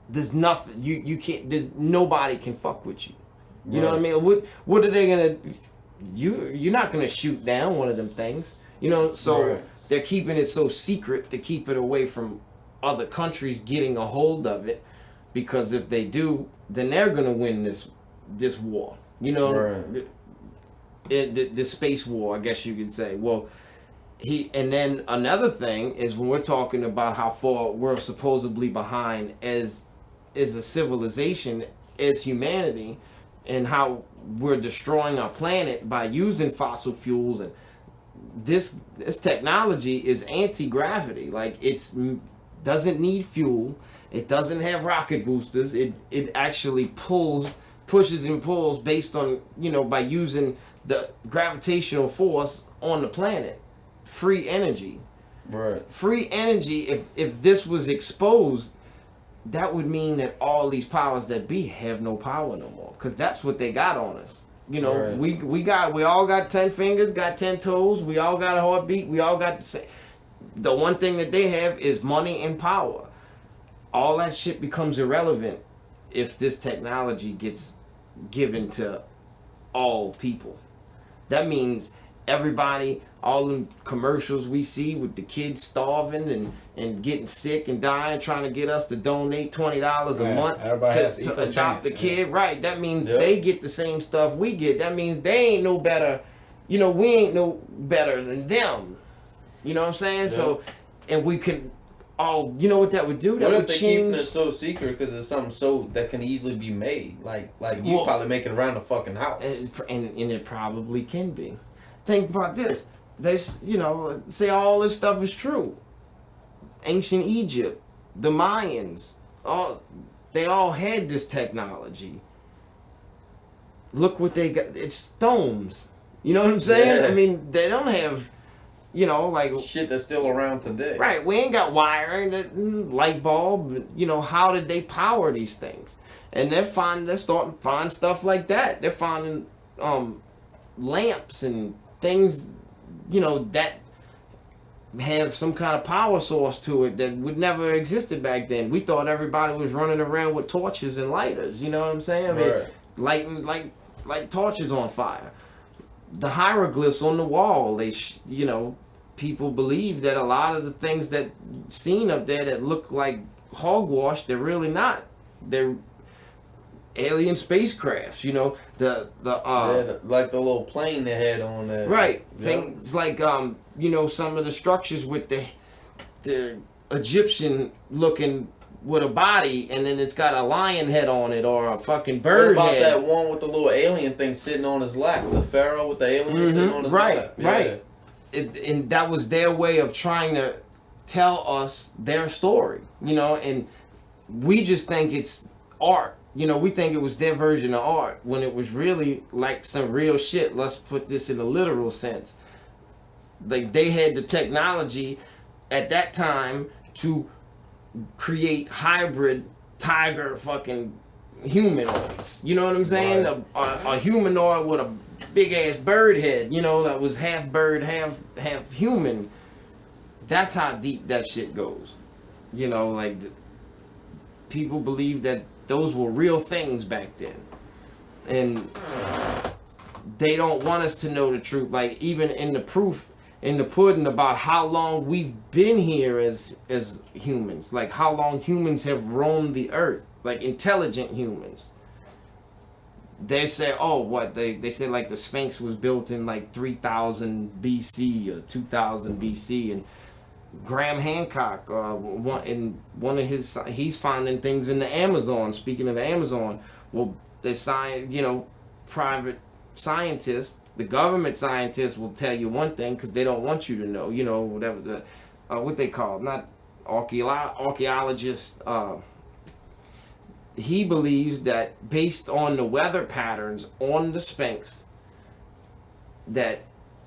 There's nothing you can't. There's nobody can fuck with you. You know what I mean? What are they gonna? You're not gonna shoot down one of them things. So they're keeping it so secret to keep it away from other countries getting a hold of it, because if they do, then they're gonna win this war. The space war, I guess you could say. Well, and then another thing is when we're talking about how far we're supposedly behind as a civilization, as humanity, and how we're destroying our planet by using fossil fuels, and this technology is anti-gravity. Like, it's doesn't need fuel, it doesn't have rocket boosters, it actually pushes and pulls based on, you know, by using the gravitational force on the planet. Free energy. Right. Free energy, if this was exposed, that would mean that all these powers that be have no power no more, because that's what they got on us. You know, Right. we all got 10 fingers, got 10 toes, we all got a heartbeat, we all got the same. The one thing that they have is money and power. All that shit becomes irrelevant if this technology gets given to all people. That means everybody, all the commercials we see with the kids starving and getting sick and dying, trying to get us to donate $20 a Right. month Everybody has to equal adopt chance, the kid. yeah. Right. That means Yep. they get the same stuff we get. That means they ain't no better. You know, we ain't no better than them. You know what I'm saying? Yep. So, and we can all, you know what that would do? That What would if they keeping change. it so secret because it's something so that can easily be made? Like you Well, probably make it around the fucking house. And it probably can be. Think about this. There's, you know, say all this stuff is true. Ancient Egypt, the Mayans, they all had this technology. Look what they got. It's stones. You know what I'm saying? Yeah. I mean, they don't have, you know, like, Shit that's still around today. right, we ain't got wiring, light bulb, you know, how did they power these things? And they're starting to find stuff like that. They're finding lamps and things, you know, that have some kind of power source to it that would never existed back then. We thought everybody was running around with torches and lighters, you know what I'm saying? I mean, Right. lighting like torches on fire. The hieroglyphs on the wall, you know, people believe that a lot of the things that seen up there that look like hogwash, they're really not. They're alien spacecrafts, you know, Like the little plane they had on there. right. Yep. Things like you know, some of the structures with the Egyptian looking with a body, and then it's got a lion head on it or a fucking What bird about head. that one with the little alien thing sitting on his lap? The pharaoh with the alien sitting on his Right, lap. right. And that was their way of trying to tell us their story, you know, and we just think it's art. You know, we think it was their version of art when it was really like some real shit. Let's put this in a literal sense. Like, they had the technology at that time to create hybrid tiger fucking humanoids. You know what I'm saying? Right. A humanoid with a big ass bird head, you know, that was half bird, half human. That's how deep that shit goes. You know, like, people believe that those were real things back then. And they don't want us to know the truth. Like, even in the proof in the pudding about how long we've been here as humans, like how long humans have roamed the earth, like intelligent humans. They say, oh, what they say, like the Sphinx was built in like 3000 BC or 2000 BC, and Graham Hancock, one of his, he's finding things in the Amazon. Speaking of the Amazon, well, the private scientists, the government scientists will tell you one thing because they don't want you to know. You know, whatever the what they call, not archaeologist. He believes that based on the weather patterns on the Sphinx, that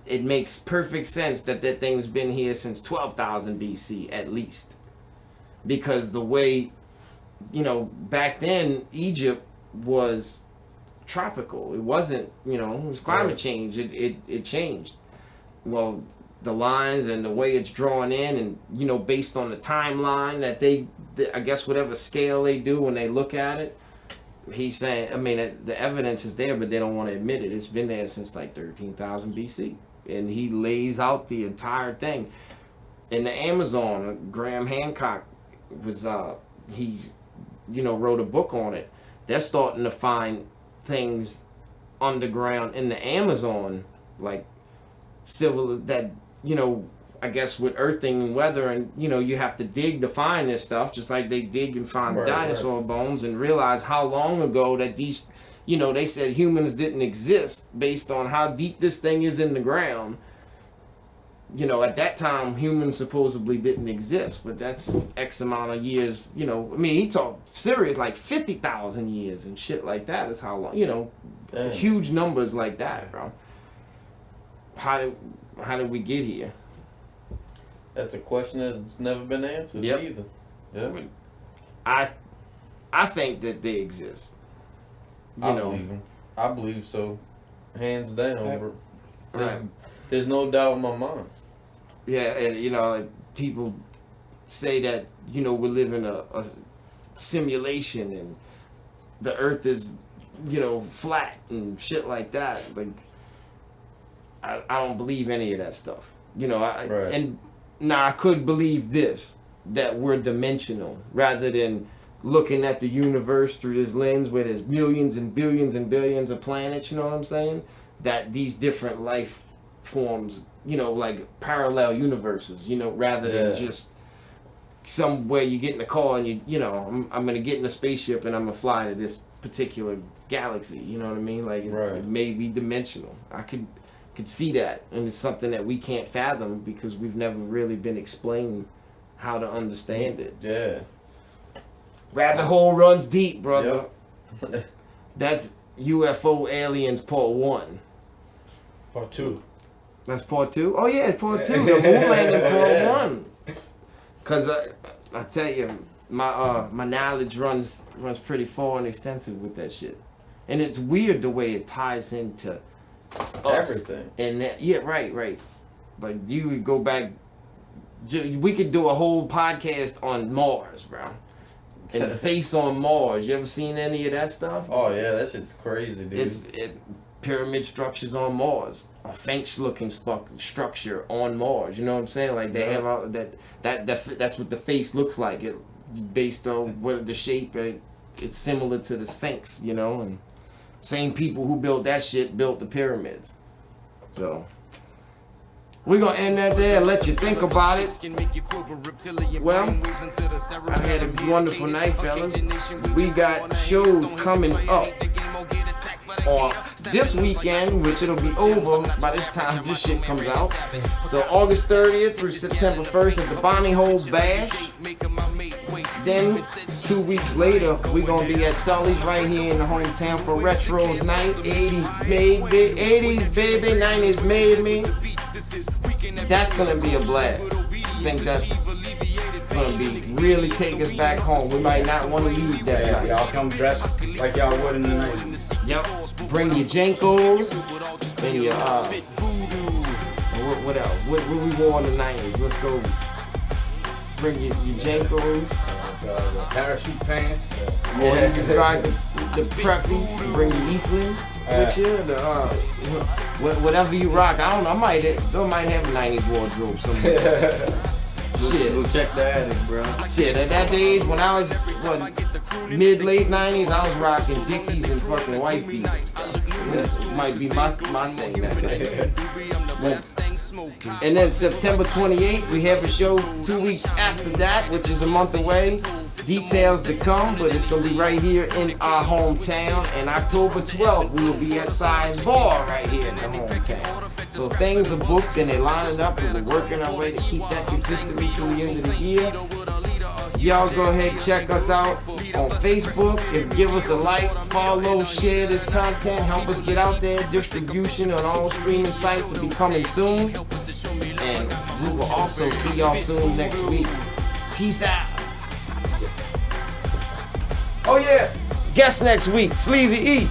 it makes perfect sense that thing's been here since 12,000 BC at least. Because the way, you know, back then Egypt was tropical. It wasn't, you know, it was climate change. It changed. Well, the lines and the way it's drawn in, and, you know, based on the timeline that I guess whatever scale they do when they look at it, he's saying, I mean, the evidence is there, but they don't want to admit it. It's been there since like 13,000 BC. And he lays out the entire thing. In the Amazon, Graham Hancock was, he, you know, wrote a book on it. They're starting to find things underground in the Amazon, like that, you know, I guess with earthing and weather, and, you know, you have to dig to find this stuff, just like they dig and find Right, dinosaur bones, and realize how long ago that these you know, they said humans didn't exist based on how deep this thing is in the ground. You know, at that time, humans supposedly didn't exist, but that's X amount of years, you know. I mean, he talked serious, like 50,000 years and shit like that is how long, you know, huge numbers like that, bro. How did we get here? That's a question that's never been answered either. Yeah. I think that they exist. You know. Believe them. I believe so. Hands down, Right. There's no doubt in my mind. Yeah, and you know, like people say that, you know, we're living a simulation and the earth is, you know, flat and shit like that. Like, I don't believe any of that stuff. You know, I could believe this, that we're dimensional, rather than looking at the universe through this lens where there's millions and billions and billions of planets, you know what I'm saying? That these different life forms, you know, like parallel universes, you know, rather than just somewhere you get in a car and you know, I'm gonna get in a spaceship and I'm gonna fly to this particular galaxy, you know what I mean? Like it may be dimensional. I could see that, and it's something that we can't fathom because we've never really been explained how to understand it. Yeah. Rabbit hole runs deep, brother. Yep. That's UFO Aliens Part 1. Part 2. That's Part 2? Oh yeah, it's Part 2. The moon landing Part 1. Cause I tell you, my knowledge runs pretty far and extensive with that shit, and it's weird the way it ties into us. Everything. And that, right. Like you would go back. We could do a whole podcast on Mars, bro. And Face on Mars. You ever seen any of that stuff? Oh yeah, that shit's crazy, dude. It's pyramid structures on Mars, a Sphinx looking structure on Mars. You know what I'm saying? Like they have all that's what the face looks like. It based on what the shape. It's similar to the Sphinx, you know. And same people who built that shit built the pyramids. So we're gonna end that there and let you think about it. Well, I had a wonderful night, fellas. We got shows coming up on this weekend, which it'll be over by this time this shit comes out. So August 30th through September 1st at the Bonnie Hole Bash. Then 2 weeks later, we're gonna be at Sully's right here in the hometown for Retros Night. 80s baby, 90s made me. That's gonna be a blast. I think that's gonna be really take us back home. We might not want to leave that night. Y'all come dressed like y'all would in the 90s. Yep. Bring your Jenkos and your what else? What we wore in the 90s? Let's go. Bring your Jenkos. Parachute pants. Or you can ride the preppies. Bring your Eastlings with you. Whatever you rock. I don't know. I might have a 90s wardrobe somewhere. Shit. Go check the attic, bro. Shit, at that age, when I was mid-late 90s, I was rocking Dickies and fucking white beaters. That might be my thing that day. And then September 28th, we have a show 2 weeks after that, which is a month away. Details to come, but it's going to be right here in our hometown. And October 12th, we will be at Science Bar right here in the hometown. So things are booked and they're lining up, and we're working our way to keep that consistently through the end of the year. Y'all go ahead and check us out on Facebook. Give us a like, follow, share this content, help us get out there. Distribution on all streaming sites will be coming soon. And we will also see y'all soon next week. Peace out. Oh yeah, guest next week, Sleazy E.